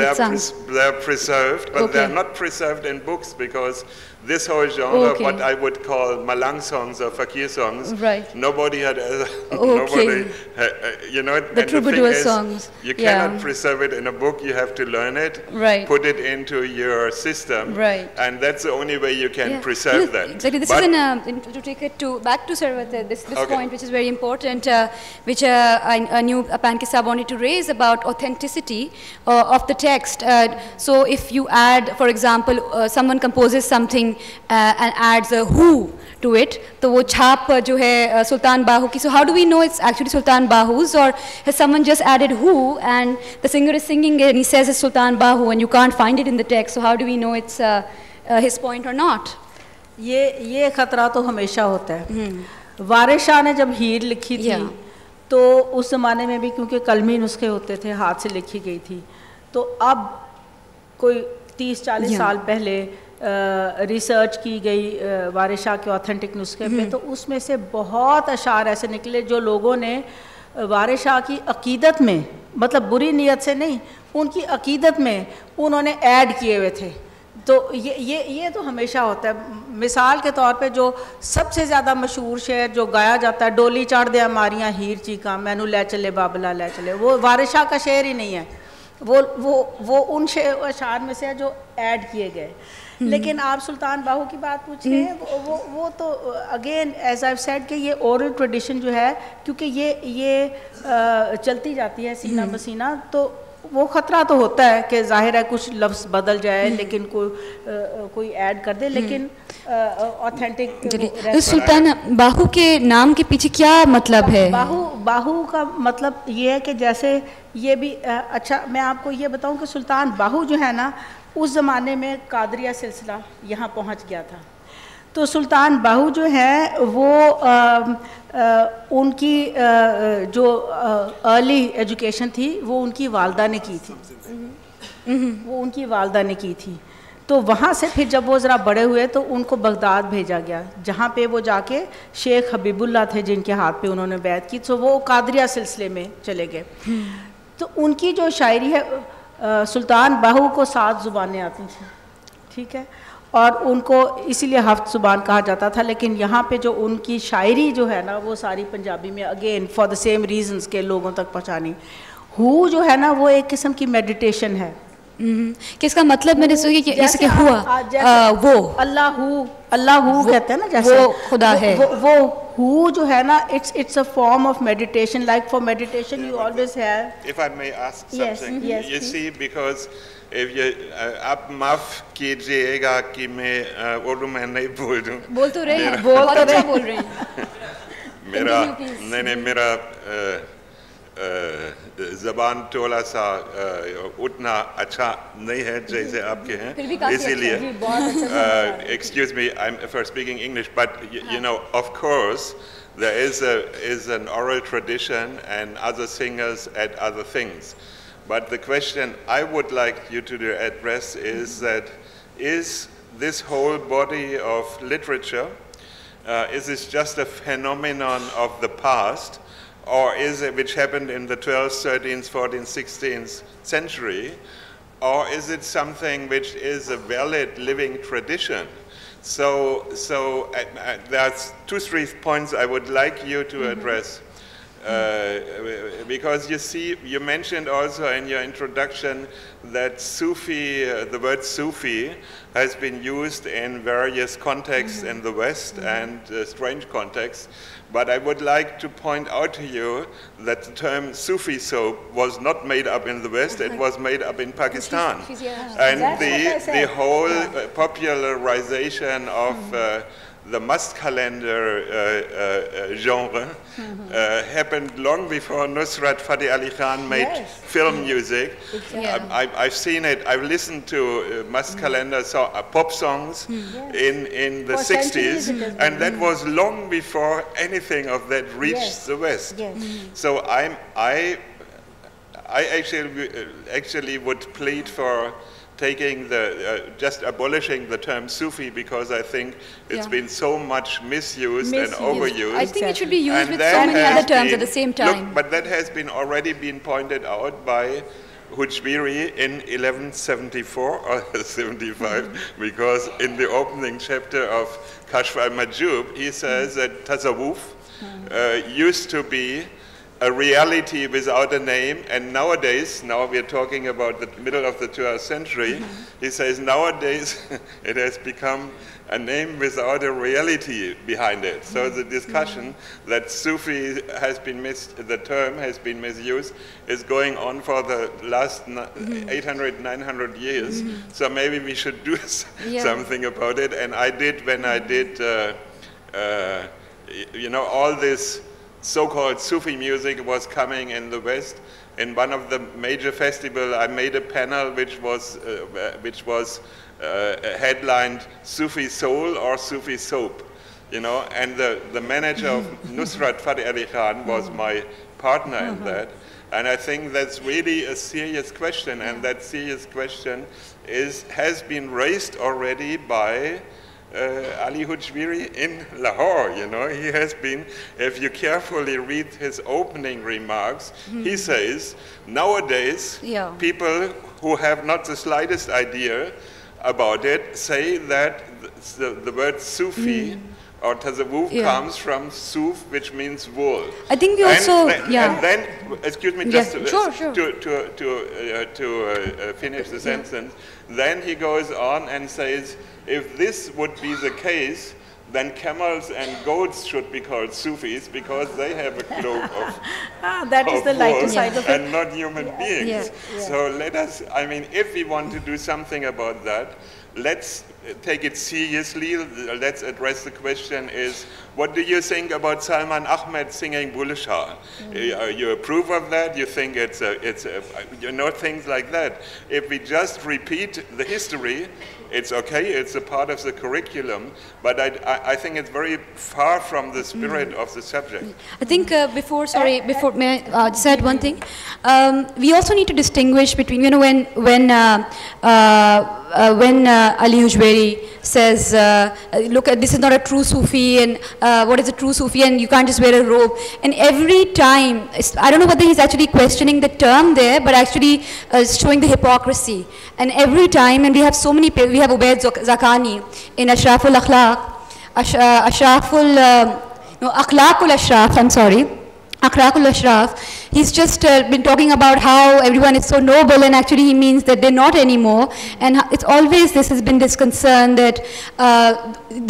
They are preserved, but okay. they are not preserved in books, because this whole genre, okay. what I would call Malang songs or Fakir songs, right. nobody had, okay. The troubadour songs. You cannot preserve it in a book, you have to learn it, right. put it into your system, right. and that's the only way you can preserve that. Exactly, this is to take it back to Sarwat, this Okay. point, which is very important, which I knew Panke Saab wanted to raise about authenticity of the text. So if you add, for example, someone composes something and adds a who to it, तो वो छाप जो है Sultan Bahu की. So how do we know it's actually Sultan Bahu's, or has someone just added who and the singer is singing it and he says it's Sultan Bahu and you can't find it in the text? So how do we know it's his point or not? ये खतरा तो हमेशा होता है। वारिस शाह ने जब हीर लिखी थी तो उस ज़माने में भी क्योंकि कलमी नुस्खे होते थे, हाथ से लिखी गई थी, तो अब कोई 30-40 साल पहले रिसर्च की गई वारिस शाह के ऑथेंटिक नुस्खे पे, तो उसमें से बहुत अशार ऐसे निकले जो लोगों ने वारिस शाह की अकीदत में, मतलब बुरी नीयत से नहीं, उनकी अकीदत में उन्होंने ऐड किए हुए थे। तो ये तो हमेशा होता है। मिसाल के तौर पे जो सबसे ज़्यादा मशहूर शेर जो गाया जाता है, डोली चढ़ दे मारियाँ हीर चीका मैनू ले चले बाबला ले चले, वो वारिस शाह का शेर ही नहीं है, वो उन अशार में से है जो ऐड किए गए। लेकिन आप सुल्तान बाहू की बात पूछ रहे हैं, वो तो अगेन एज आई सेड कि ये ओरल ट्रेडिशन जो है, क्योंकि ये चलती जाती है सीना बसीना, तो वो ख़तरा तो होता है कि जाहिर है कुछ लफ्ज़ बदल जाए, लेकिन कोई ऐड कर दे, लेकिन ऑथेंटिक। सुल्तान बाहू के नाम के पीछे क्या मतलब है? बाहू का मतलब ये है कि जैसे ये भी अच्छा मैं आपको ये बताऊं कि सुल्तान बाहू जो है ना, उस ज़माने में कादरिया सिलसिला यहाँ पहुँच गया था। तो सुल्तान बाहू जो है वो उनकी जो अर्ली एजुकेशन थी वो उनकी वालदा ने की थी, वो उनकी वालदा ने की थी। तो वहाँ से फिर जब वो ज़रा बड़े हुए तो उनको बगदाद भेजा गया, जहाँ पे वो जाके शेख हबीबुल्ला थे जिनके हाथ पे उन्होंने बैत की, तो वो कादरिया सिलसिले में चले गए। तो उनकी जो शायरी है, सुल्तान बाहू को 7 ज़ुबानें आती थी, ठीक है, और उनको इसीलिए हफ्त ज़ुबान कहा जाता था। लेकिन यहाँ पे जो उनकी शायरी जो है ना, वो सारी पंजाबी में, again for the same reasons के लोगों तक पहुँचानी। हु जो है ना, वो एक किस्म की मेडिटेशन है। किसका मतलब मैंने सुनी कि जैसे कि हुआ वो अल्लाह कहते हैं ना, जैसे वो खुदा है, वो हु जो है ना, it's a form of meditation. Like for meditation you always have, if I may ask something, you see, because if you आप माफ कीजिएगा कि मैं उर्दू में नहीं बोल दूं, बोल तो रहे हैं, बहुत अच्छा बोल रहे हैं। मेरा ज़बान थोड़ा सा उतना अच्छा नहीं है जैसे आपके हैं, इसीलिए excuse me, I'm for speaking English, but you know, of course there is an oral tradition and other singers add other things. But the question I would like you to address is that, is this whole body of literature, is this just a phenomenon of the past, or is it, which happened in the 12th, 13th, 14th, 16th century, or is it something which is a valid living tradition? So there's 2-3 points I would like you to address. Because you see, you mentioned also in your introduction that Sufi, the word Sufi has been used in various contexts in the West and strange contexts. But I would like to point out to you that the term Sufi soap was not made up in the West, it was made up in Pakistan. And the whole popularization of the must calendar genre happened long before Nusrat Fateh Ali Khan made film music. I've seen it, I've listened to must calendar pop songs in the 60s, and that was long before anything of that reached the West. So I actually would plead for taking just abolishing the term Sufi, because I think it's been so much misused and overused. I think it should be used with so many other terms at the same time. Look, but that has already been pointed out by Hujbiri in 1174 or 75, because in the opening chapter of Kashf al-Majub, he says that Tasawwuf used to be a reality without a name, and nowadays, now we're talking about the middle of the 12th century, he says nowadays it has become a name without a reality behind it. So the discussion that Sufi has been the term has been misused is going on for the last 800, 900 years. So maybe we should do something about it. And I did, when I did, you know, all this so-called Sufi music was coming in the West. In one of the major festivals, I made a panel which was headlined Sufi Soul or Sufi Soap, you know, and the manager of Nusrat Fateh Ali Khan was my partner in that. And I think that's really a serious question, and that serious question has been raised already by Ali Hujwiri in Lahore, you know. He has been, if you carefully read his opening remarks, he says, nowadays, people who have not the slightest idea about it say that the word Sufi or Tasawwuf comes from Suf, which means wool. I think we also, and then, excuse me, just to finish the sentence, then he goes on and says, if this would be the case, then camels and goats should be called Sufis because they have a cloak of that is the lighter side of it. And not human beings. So let us, I mean, if we want to do something about that, let's take it seriously. Let's address the question is, what do you think about Salman Ahmed singing Bulleh Shah? You approve of that? You think it's you know, things like that. If we just repeat the history, it's okay, it's a part of the curriculum, but I think it's very far from the spirit of the subject. I think may I just add one thing? We also need to distinguish between, you know, when Ali Hujwiri says, look, this is not a true Sufi, and what is a true Sufi, and you can't just wear a robe. And every time, I don't know whether he's actually questioning the term there, but actually showing the hypocrisy. And every time, and we have so many, we have Ubaid Zakani in Ashraful Akhlaq, Akhlaqul Ashraf, I'm sorry. Akhlaqul Ashraf, he's just been talking about how everyone is so noble, and actually he means that they're not anymore. And it's always, this has been this concern that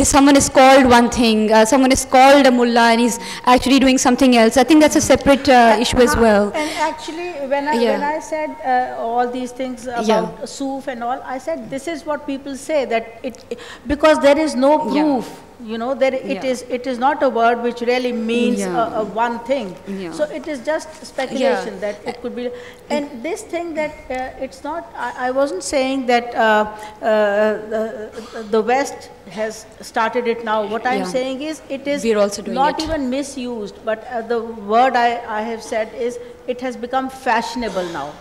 someone is called one thing, someone is called a mullah, and he's actually doing something else. I think that's a separate issue as well. And actually, when I said all these things about Suf and all, I said this is what people say, that because there is no proof. You know, it is not a word which really means one thing. So it is just speculation that it could be. And this thing that it's not, I wasn't saying that the West has started it now. What I'm saying is it is not even misused, but the word I have said is it has become fashionable now.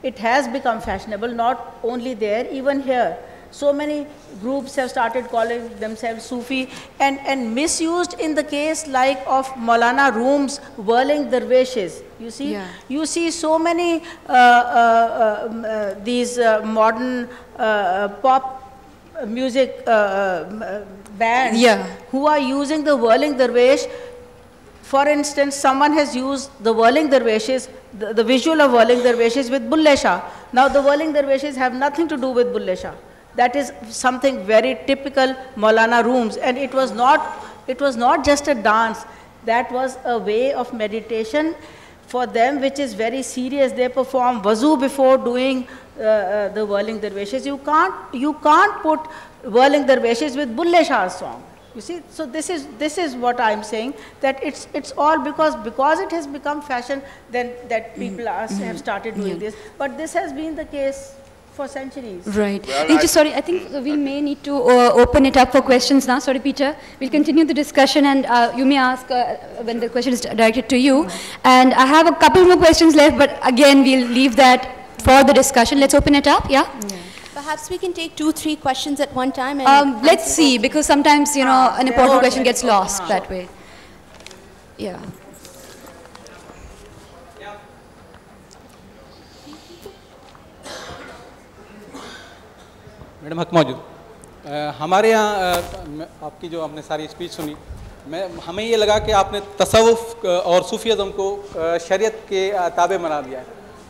It has become fashionable, not only there, even here. So many groups have started calling themselves Sufi, and misused in the case like of Maulana Room's whirling dervishes. You see, you see so many these modern pop music bands who are using the whirling dervish. For instance, someone has used the whirling dervishes, the visual of whirling dervishes with Bulleh Shah. Now the whirling dervishes have nothing to do with Bulleh Shah. That is something very typical Maulana Rooms, and it was not just a dance. That was a way of meditation for them, which is very serious. They perform wazu before doing the whirling dervishes. You can't put whirling dervishes with Bulleh Shah's song. You see, so this is what I'm saying, that it's all because it has become fashion, then that people have started doing this. But this has been the case for centuries. Right. Well, sorry, I think we may need to open it up for questions now. Sorry, Peter. We'll continue the discussion, and you may ask when the question is directed to you. And I have a couple more questions left, but again, we'll leave that for the discussion. Let's open it up, Perhaps we can take 2-3 questions at one time. And let's see, because sometimes, you know, an important question gets lost that way. Yeah. Madam हक मौजूद हमारे यहाँ आपकी जो आपने सारी speech सुनी हमें ये लगा कि आपने तसव्वुफ और सूफीज़म को शरीयत के ताबे बना दिया है,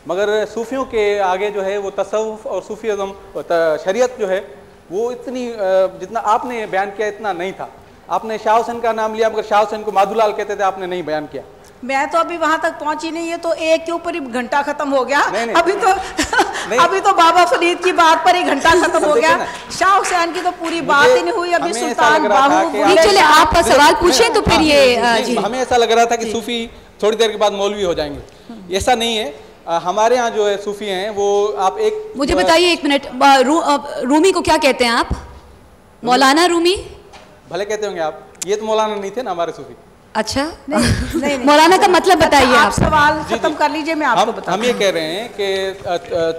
मगर सूफियों के आगे जो है वो तसव्वुफ और सूफीज़म शरीयत जो है वो इतनी जितना आपने बयान किया इतना नहीं था। आपने शाह हुसैन का नाम लिया, मगर शाह हुसैन को माधुलाल कहते थे, आपने नहीं बयान किया। मैं तो अभी वहां तक पहुंची नहीं, ये तो एक के ऊपर ही घंटा खत्म हो गया। नहीं। अभी तो बाबा फरीद की बात पर ही घंटा खत्म हो गया। शाह हुसैन की तो पूरी बात ही नहीं हुई। अभी सुल्तान बाहू, चले आप सवाल पूछें तो फिर ये हमें ऐसा लग रहा था कि सूफी थोड़ी देर के बाद मौलवी हो जाएंगे, ऐसा नहीं है। हमारे यहाँ जो है सूफी हैं वो आप एक मुझे बताइए 1 मिनट, रूमी को क्या कहते हैं आप? मौलाना रूमी भले कहते होंगे आप, ये तो मौलाना नहीं थे ना हमारे सूफी। अच्छा नहीं। मौलाना का मतलब बताइए आप। सवाल खत्म कर लीजिए, मैं आपको बताऊं। हम ये कह रहे हैं कि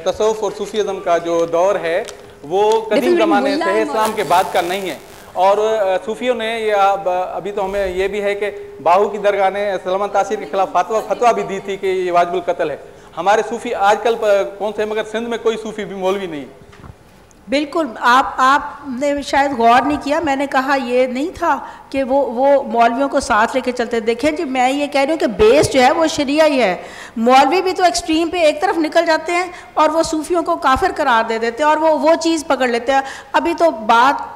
तसव्वुफ और सूफीज़म का जो दौर है वो कदीम ज़माने से इस्लाम के बाद का नहीं है। और सूफियों ने या अभी तो हमें ये भी है कि बाहू की दरगाह ने सलमान तासीर के खिलाफ फतवा भी दी थी कि ये वाजिबुल कत्ल है। हमारे सूफी आजकल कौन से, मगर सिंध में कोई सूफी भी मौलवी नहीं है। बिल्कुल, आपने शायद गौर नहीं किया, मैंने कहा ये नहीं था कि वो मौलवियों को साथ लेके चलते। देखें जी, मैं ये कह रही हूँ कि बेस जो है वो शरिया ही है। मौलवी भी तो एक्सट्रीम पे एक तरफ निकल जाते हैं और वो सूफियों को काफिर करार दे देते हैं और वो चीज़ पकड़ लेते हैं। अभी तो बात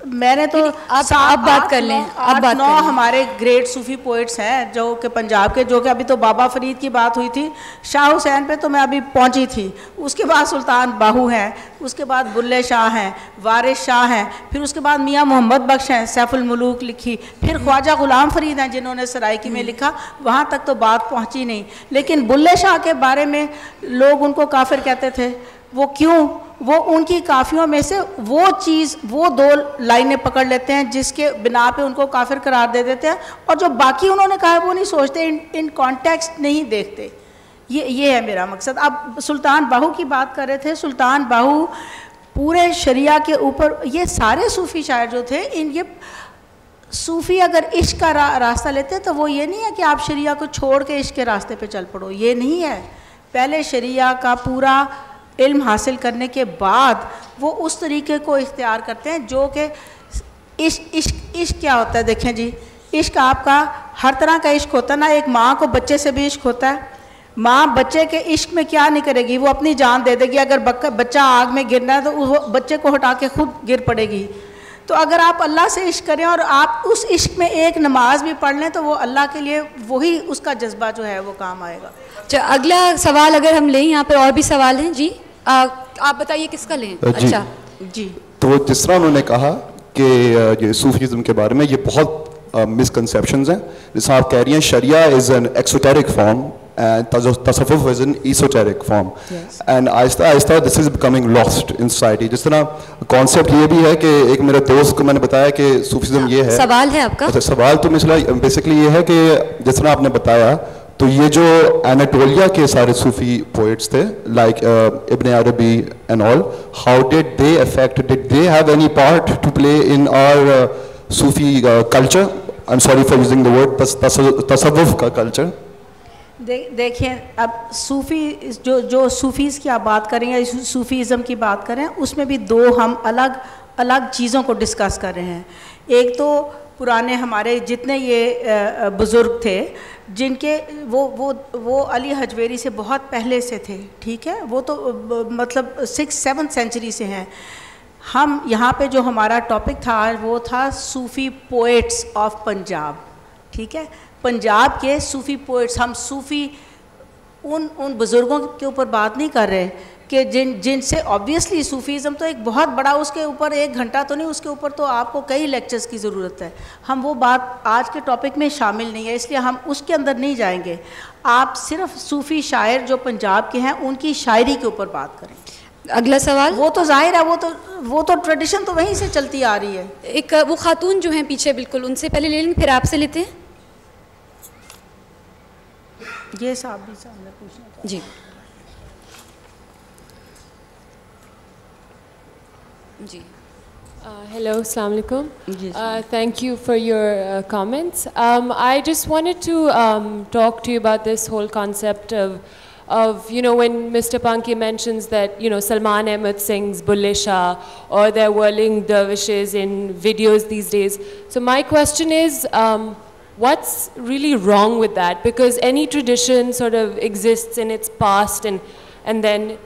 मैंने तो आप बात कर लें, आप बात 9 हमारे ग्रेट सूफी पोइट्स हैं जो कि पंजाब के, जो कि अभी तो बाबा फरीद की बात हुई थी, शाह हुसैन पे तो मैं अभी पहुंची थी, उसके बाद सुल्तान बाहू हैं, उसके बाद बुल्ले शाह हैं, वारिस शाह हैं, फिर उसके बाद मियाँ मोहम्मद बख्श हैं, सैफुल मुलूक लिखी, फिर ख्वाजा गुलाम फरीद हैं जिन्होंने सराइकी में लिखा, वहाँ तक तो बात पहुँची नहीं। लेकिन बुल्ले शाह के बारे में लोग उनको काफिर कहते थे। वो क्यों? वो उनकी काफियों में से वो चीज़, वो 2 लाइनें पकड़ लेते हैं जिसके बिना पे उनको काफिर करार दे देते हैं, और जो बाकी उन्होंने कहा है वो नहीं सोचते, इन कॉन्टेक्स्ट नहीं देखते। ये है मेरा मकसद। अब सुल्तान बाहू की बात कर रहे थे। सुल्तान बाहू पूरे शरिया के ऊपर, ये सारे सूफ़ी शायर जो थे, ये सूफ़ी अगर इश्क का रास्ता लेते हैं तो वो ये नहीं है कि आप शरिया को छोड़ के इश्क के रास्ते पे चल पड़ो, ये नहीं है। पहले शरिया का पूरा इल्म हासिल करने के बाद वो उस तरीके को इख्तियार करते हैं जो कि इश्क क्या होता है। देखें जी, इश्क आपका हर तरह का इश्क होता है ना। एक माँ को बच्चे से भी इश्क होता है। माँ बच्चे के इश्क में क्या नहीं करेगी, वो अपनी जान दे देगी। अगर बच्चा आग में गिरना है तो वो बच्चे को हटा के खुद गिर पड़ेगी। तो अगर आप अल्लाह से इश्क करें और आप उस इश्क में एक नमाज भी पढ़ लें तो वो अल्लाह के लिए वही उसका जज्बा जो है वो काम आएगा। अगला सवाल अगर हम लें, यहाँ पर और भी सवाल हैं जी, आप बताइए किसका लें? अच्छा जी, तो जिस तरह उन्होंने कहा कि ये सूफीज़म के बारे में ये बहुत मिसकंसेप्शंस हैं। जैसे आप कह रही हैं sharia is an exoteric form and tasawwuf is an esoteric form, and Aahista Aahista this is becoming lost in society। जिस तरह कॉन्सेप्ट ये भी है कि एक मेरे दोस्त को मैंने बताया कि सूफीज़म ये है। सवाल है आपका? अच्छा, सवाल तो मिसला बेसिकली ये है कि जिस तरह आपने बताया, तो ये जो एनाटोलिया के सारे सूफी पोइट्स थे, like Ibn Arabi and all, how did they affect, did they have any part to play in our Sufi culture? I am sorry for using the word tasawwuf का कल्चर। देखिए, अब सूफ़ी जो सूफ़ीज़ की आप बात करें या सूफ़ीज़म की बात करें, उसमें भी 2 हम अलग अलग चीज़ों को डिस्कस कर रहे हैं। एक तो पुराने हमारे जितने ये बुज़ुर्ग थे, जिनके वो अली हजवेरी से बहुत पहले से थे, ठीक है, वो तो मतलब 6th-7th सेंचुरी से हैं। हम यहाँ पे जो हमारा टॉपिक था वो था सूफ़ी पोएट्स ऑफ पंजाब, ठीक है, पंजाब के सूफ़ी पोइट्स। हम सूफ़ी उन बुज़ुर्गों के ऊपर बात नहीं कर रहे कि जिनसे ऑब्वियसली सूफ़ीज़म तो एक बहुत बड़ा, उसके ऊपर 1 घंटा तो नहीं, उसके ऊपर तो आपको कई लेक्चर्स की ज़रूरत है। हम वो बात आज के टॉपिक में शामिल नहीं है, इसलिए हम उसके अंदर नहीं जाएंगे। आप सिर्फ सूफ़ी शायर जो पंजाब के हैं उनकी शायरी के ऊपर बात करें। अगला सवाल, वो तो जाहिर है, वो तो ट्रेडिशन तो वहीं से चलती आ रही है। एक वो खातून जो हैं पीछे, बिल्कुल उनसे पहले ले लेंगे, फिर आपसे लेते हैं। ये साहब भी सामने पूछना जी जी। Hello, Assalamu alaikum. Thank you for your comments. I just wanted to talk to you about this whole concept of, you know, when Mr. Panke mentions that, you know, Salman Ahmed sings Bulle Shah, or they're whirling dervishes in videos these days. So my question is, what's really wrong with that? Because any tradition sort of exists in its past and then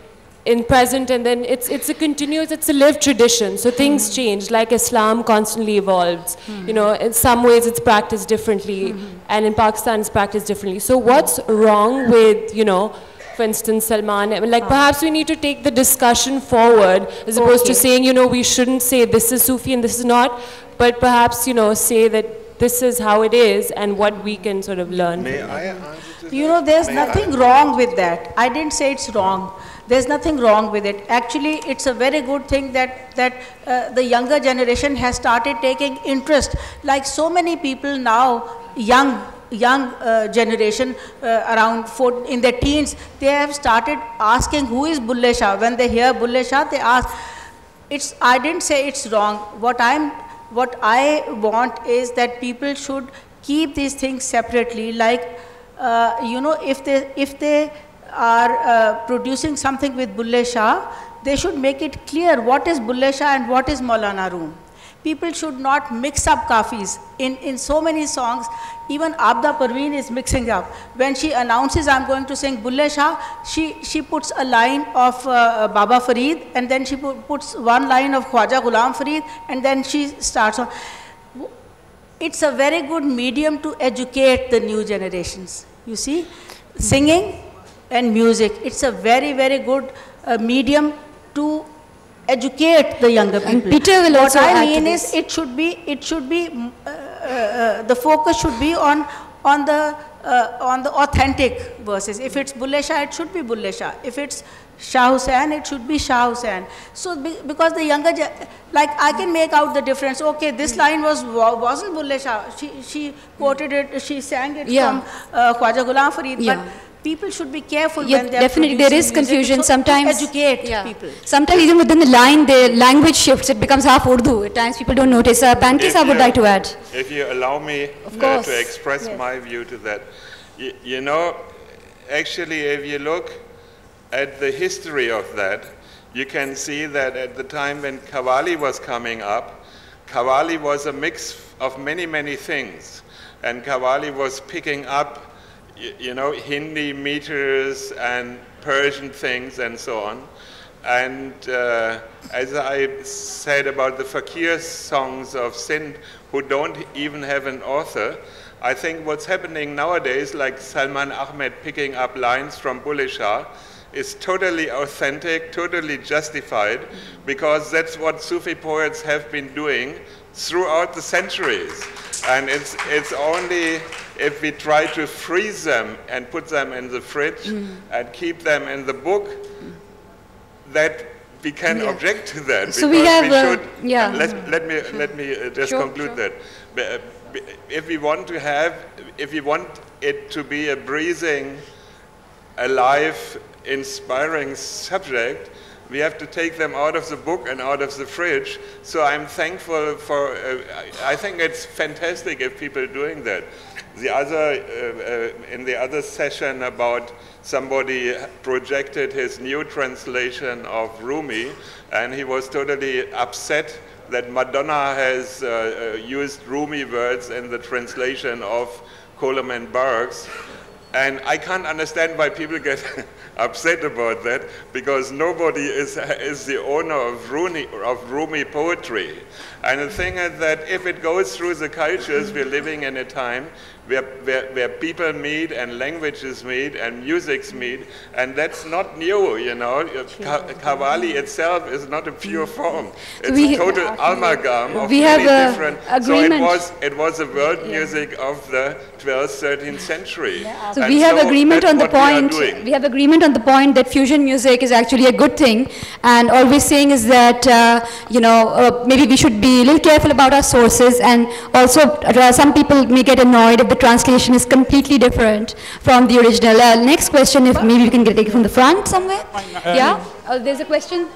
in present, and then it's a continuous, it's a lived tradition. So things change, like Islam constantly evolves. You know, in some ways it's practiced differently, and in Pakistan it's practiced differently. So what's wrong with, you know, for instance, Salman, I mean, like perhaps we need to take the discussion forward, as opposed to saying, you know, we shouldn't say this is Sufi and this is not, but perhaps, you know, say that this is how it is and what we can sort of learn. May I answer to You that? know, there's May nothing I? wrong with that. I didn't say it's wrong. There's nothing wrong with it. Actually, it's a very good thing that the younger generation has started taking interest. Like so many people now, young generation around in their teens, they have started asking who is Bulle Shah. When they hear Bulle Shah, they ask. I didn't say it's wrong. What I want is that people should keep these things separately. Like, you know, if they are producing something with Bulle Shah, they should make it clear what is Bulle Shah and what is Maulana Room. People should not mix up kafis. In so many songs, even Abda Parveen is mixing up. When she announces, I'm going to sing Bulle Shah, she puts a line of Baba Farid, and then she puts one line of Khwaja Ghulam Farid, and then she starts on. It's a very good medium to educate the new generations. You see, singing and music, it's a very, very good medium to educate the younger people. And Peter will also what I add mean to is this. it should be the focus should be on the authentic verses. If it's Bulle Shah, it should be Bulle Shah. If it's Shah Hussain, it should be Shah Hussain. So because the younger, like I can make out the difference. Okay, this line wasn't Bulle Shah. She quoted it, she sang it from Khwaja Ghulam Farid. Yeah. But people should be careful Yeah, when they're definitely there is producing music confusion to sometimes. educate people. Sometimes even within the line, the language shifts. It becomes half Urdu. At times people don't notice. Panke Sahab would like to add. If you allow me course. to express my view to that. You know, actually, if you look at the history of that, you can see that at the time when Qawwali was coming up, Qawwali was a mix of many, many things. And Qawwali was picking up, you know, Hindi meters and Persian things and so on. And as I said about the fakir songs of Sindh, who don't even have an author, I think what's happening nowadays, like Salman Ahmed picking up lines from Bulle Shah, is totally authentic, totally justified, because that's what Sufi poets have been doing throughout the centuries. And it's only if we try to freeze them and put them in the fridge and keep them in the book that we can object to that. So we have, let me just conclude that. If we want it to be a breathing, alive, inspiring subject, we have to take them out of the book and out of the fridge. So I'm thankful for, I think it's fantastic if people are doing that. The other, in the other session about somebody projected his new translation of Rumi, and he was totally upset that Madonna has used Rumi words in the translation of Coleman Barks. And I can't understand why people get upset about that, because nobody is the owner of Rumi poetry. And the thing is that if it goes through the cultures, we're living in a time where people meet and languages meet and musics meet, and that's not new, you know. Qawwali itself is not a pure form. It's a total amalgam of many different. Agreement. So it was the world music of the 12th, 13th century. So and we have agreement that's on the what we are point. doing. We have agreement on the point that fusion music is actually a good thing, and all we're saying is that you know, maybe we should be a little careful about our sources, and also some people may get annoyed if the translation is completely different from the original. Next question, if maybe we can take it from the front somewhere. Yeah, there's a question.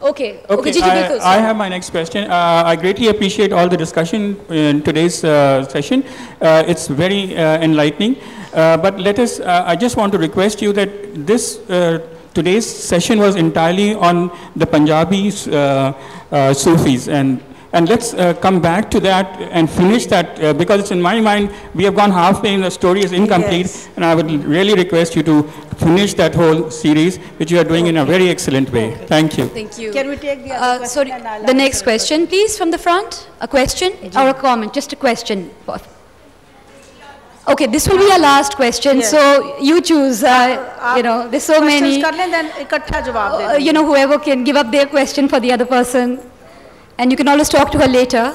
Okay. Ji, bilkul. I have my next question. I greatly appreciate all the discussion in today's session. It's very enlightening. But let us, I just want to request you that this today's session was entirely on the Punjabi Sufis, and let's come back to that and finish that because it's in my mind we have gone halfway and the story is incomplete. Yes. And I would really request you to finish that whole series, which you are doing in a very excellent way. Okay. Thank you. Thank you. Can we take the other question? Sorry, the next question, please, from the front. A question or a comment? Just a question. Okay, this will be our last question, yes. So you choose, you know, there's so many, you know, whoever can give up their question for the other person, and you can always talk to her later.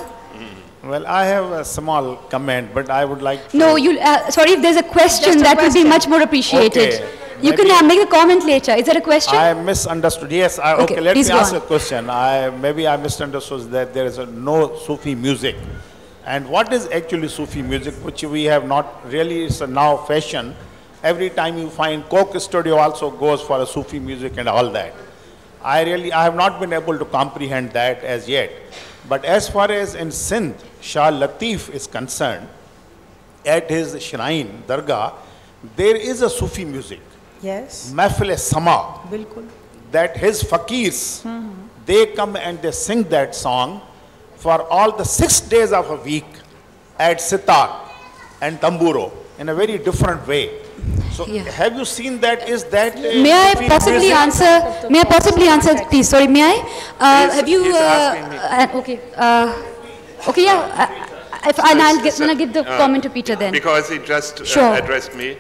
Well, I have a small comment, but I would like to... No, you, sorry, if there's a question, that would be much more appreciated. Okay. You can make a comment later. Is that a question? I misunderstood. Yes, okay, let me ask a question. Maybe I misunderstood that there is no Sufi music. And what is actually Sufi music, which we have not really, it's a now fashion. Every time you find Coke Studio also goes for a Sufi music and all that. I have not been able to comprehend that as yet. But as far as in Sindh, Shah Latif is concerned, at his shrine, Dargah, there is a Sufi music. Yes. Mahfil-e-Sama. Bilkul. That his fakirs, they come and they sing that song for all the 6 days of a week at sitar and tamburo in a very different way. So have you seen that? Is that may I possibly answer? May I possibly answer, please? Sorry, may I? Have you? Okay. Okay. Yeah. I'll give the comment to Peter then. Because he just addressed me.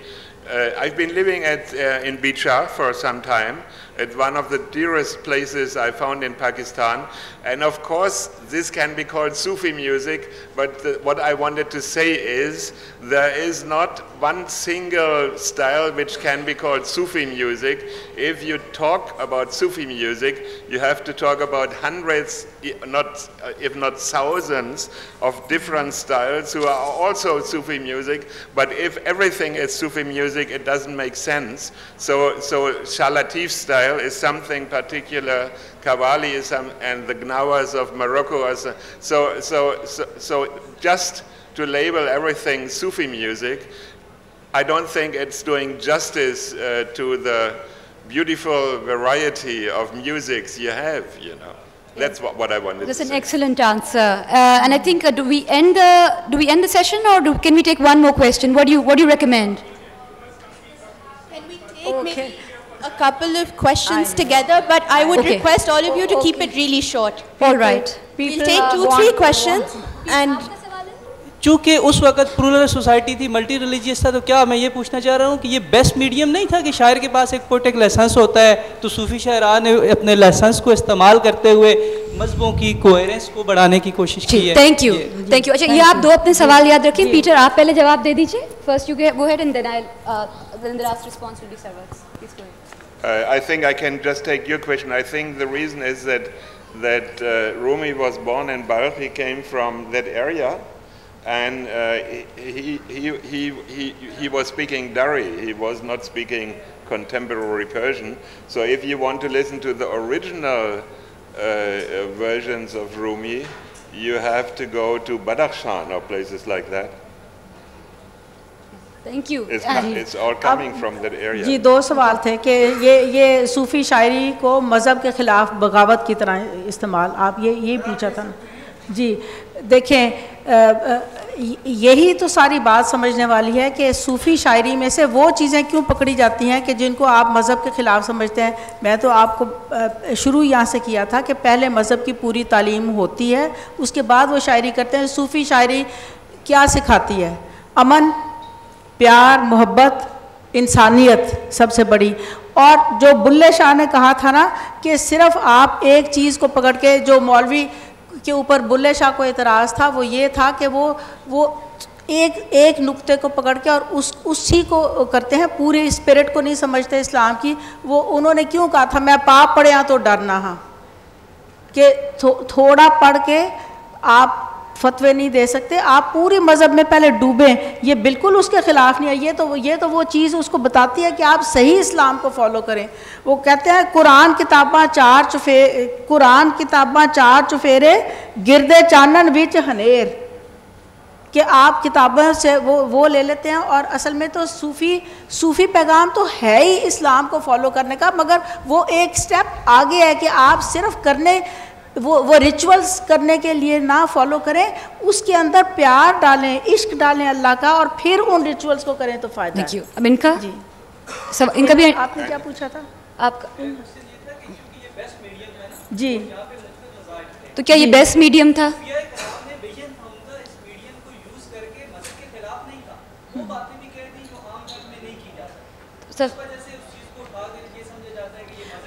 I've been living in Bichar for some time. It's one of the dearest places I found in Pakistan. And of course, this can be called Sufi music, but what I wanted to say is there is not one single style which can be called Sufi music. If you talk about Sufi music, you have to talk about hundreds, if not thousands, of different styles who are also Sufi music. But if everything is Sufi music, it doesn't make sense. So Shah Latif style is something particular. Qawwali is and the Gnawas of Morocco. So just to label everything Sufi music, I don't think it's doing justice to the beautiful variety of musics you have, you know. That's what I wanted to say. That's an excellent answer. And I think, do we end the session, or can we take one more question? What do you recommend? Can we take maybe a couple of questions together, but I would request all of you to keep it really short. All right. We'll take 2-3 questions and चूँकि उस वक्त plural society थी, multi religious था, तो क्या मैं ये पूछना चाह रहा हूँ कि ये बेस्ट मीडियम नहीं था कि शायर के पास एक पोएटिक लाइसेंस होता है, तो सूफी शायरान ने अपने लाइसेंस को इस्तेमाल करते हुए मज़हबों की कोहेरेंस को बढ़ाने की कोशिश की है. Thank you. अच्छा, ये आप दो अपने सवाल याद रखिए. पीटर, आप पहले जवाब दे दीजिए. First you go ahead and then the last response will be Sarwat. Please go ahead. I think I can just take your question. I think the reason is that Rumi was born in Balkh. He came from that area. And he was speaking Dari. He was not speaking contemporary Persian. So if you want to listen to the original versions of Rumi, you have to go to Badakhshan or places like that. Thank you. It's all coming from that area. जी, दो सवाल थे कि ये सूफी शायरी को मज़हब के ख़िलाफ़ बगावत की तरह इस्तेमाल, आप ये पूछा था ना जी. देखें, यही तो सारी बात समझने वाली है कि सूफ़ी शायरी में से वो चीज़ें क्यों पकड़ी जाती हैं कि जिनको आप मज़हब के ख़िलाफ़ समझते हैं. मैं तो आपको शुरू यहाँ से किया था कि पहले मज़हब की पूरी तालीम होती है, उसके बाद वो शायरी करते हैं. सूफ़ी शायरी क्या सिखाती है? अमन, प्यार, मोहब्बत, इंसानियत सबसे बड़ी. और जो बुल्ले शाह ने कहा था ना कि सिर्फ़ आप एक चीज़ को पकड़ के, जो मौलवी के ऊपर बुल्ले शाह को एतराज़ था वो ये था कि वो एक नुक्ते को पकड़ के और उसी को करते हैं, पूरे स्पिरिट को नहीं समझते इस्लाम की. वो उन्होंने क्यों कहा था मैं पाप पढ़े तो डरना, हाँ, कि थोड़ा पढ़ के आप फतवे नहीं दे सकते, आप पूरी मज़हब में पहले डूबें, ये बिल्कुल उसके ख़िलाफ़ नहीं है। ये तो वो चीज़ उसको बताती है कि आप सही इस्लाम को फॉलो करें। वो कहते हैं कुरान किताबां चार चुफेरे गिरदे चानन विच हनेर, कि आप किताबों से वो ले लेते हैं, और असल में तो सूफ़ी पैगाम तो है ही इस्लाम को फॉलो करने का, मगर वो एक स्टेप आगे है कि आप सिर्फ वो रिचुअल्स करने के लिए ना फॉलो करें, उसके अंदर प्यार डालें, इश्क डालें अल्लाह का, और फिर उन रिचुअल्स को करें तो फ़ायदा है। अब इनका जी सब इनका भी आपने क्या पूछा था आपका जी, तो क्या ये बेस्ट मीडियम था?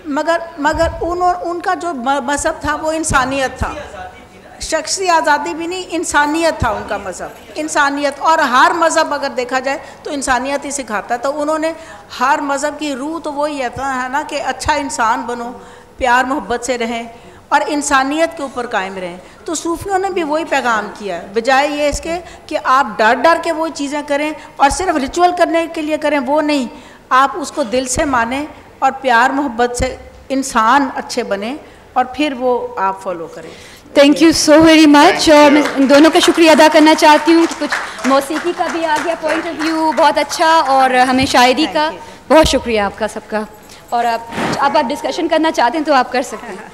मगर उनका जो मज़हब था वो इंसानियत था, शख्सी आज़ादी भी नहीं, इंसानियत था उनका मज़हब, इंसानियत। और हर मज़हब अगर देखा जाए तो इंसानियत ही सिखाता है, तो उन्होंने हर मज़हब की रूह तो वही है ना कि अच्छा इंसान बनो, प्यार मोहब्बत से रहें और इंसानियत के ऊपर कायम रहें। तो सूफियों ने भी वही पैगाम किया है, बजाय ये इसके कि आप डर डर के वो चीज़ें करें और सिर्फ रिचुअल करने के लिए करें, वो नहीं, आप उसको दिल से मानें और प्यार मोहब्बत से इंसान अच्छे बने और फिर वो आप फॉलो करें। Thank you so very much. और मैं इन दोनों का शुक्रिया अदा करना चाहती हूँ कि कुछ मौसीकी का भी आ गया पॉइंट ऑफ व्यू, बहुत अच्छा, और हमें शायरी का बहुत शुक्रिया आपका सबका। और अब आप डिस्कशन करना चाहते हैं तो आप कर सकते हैं।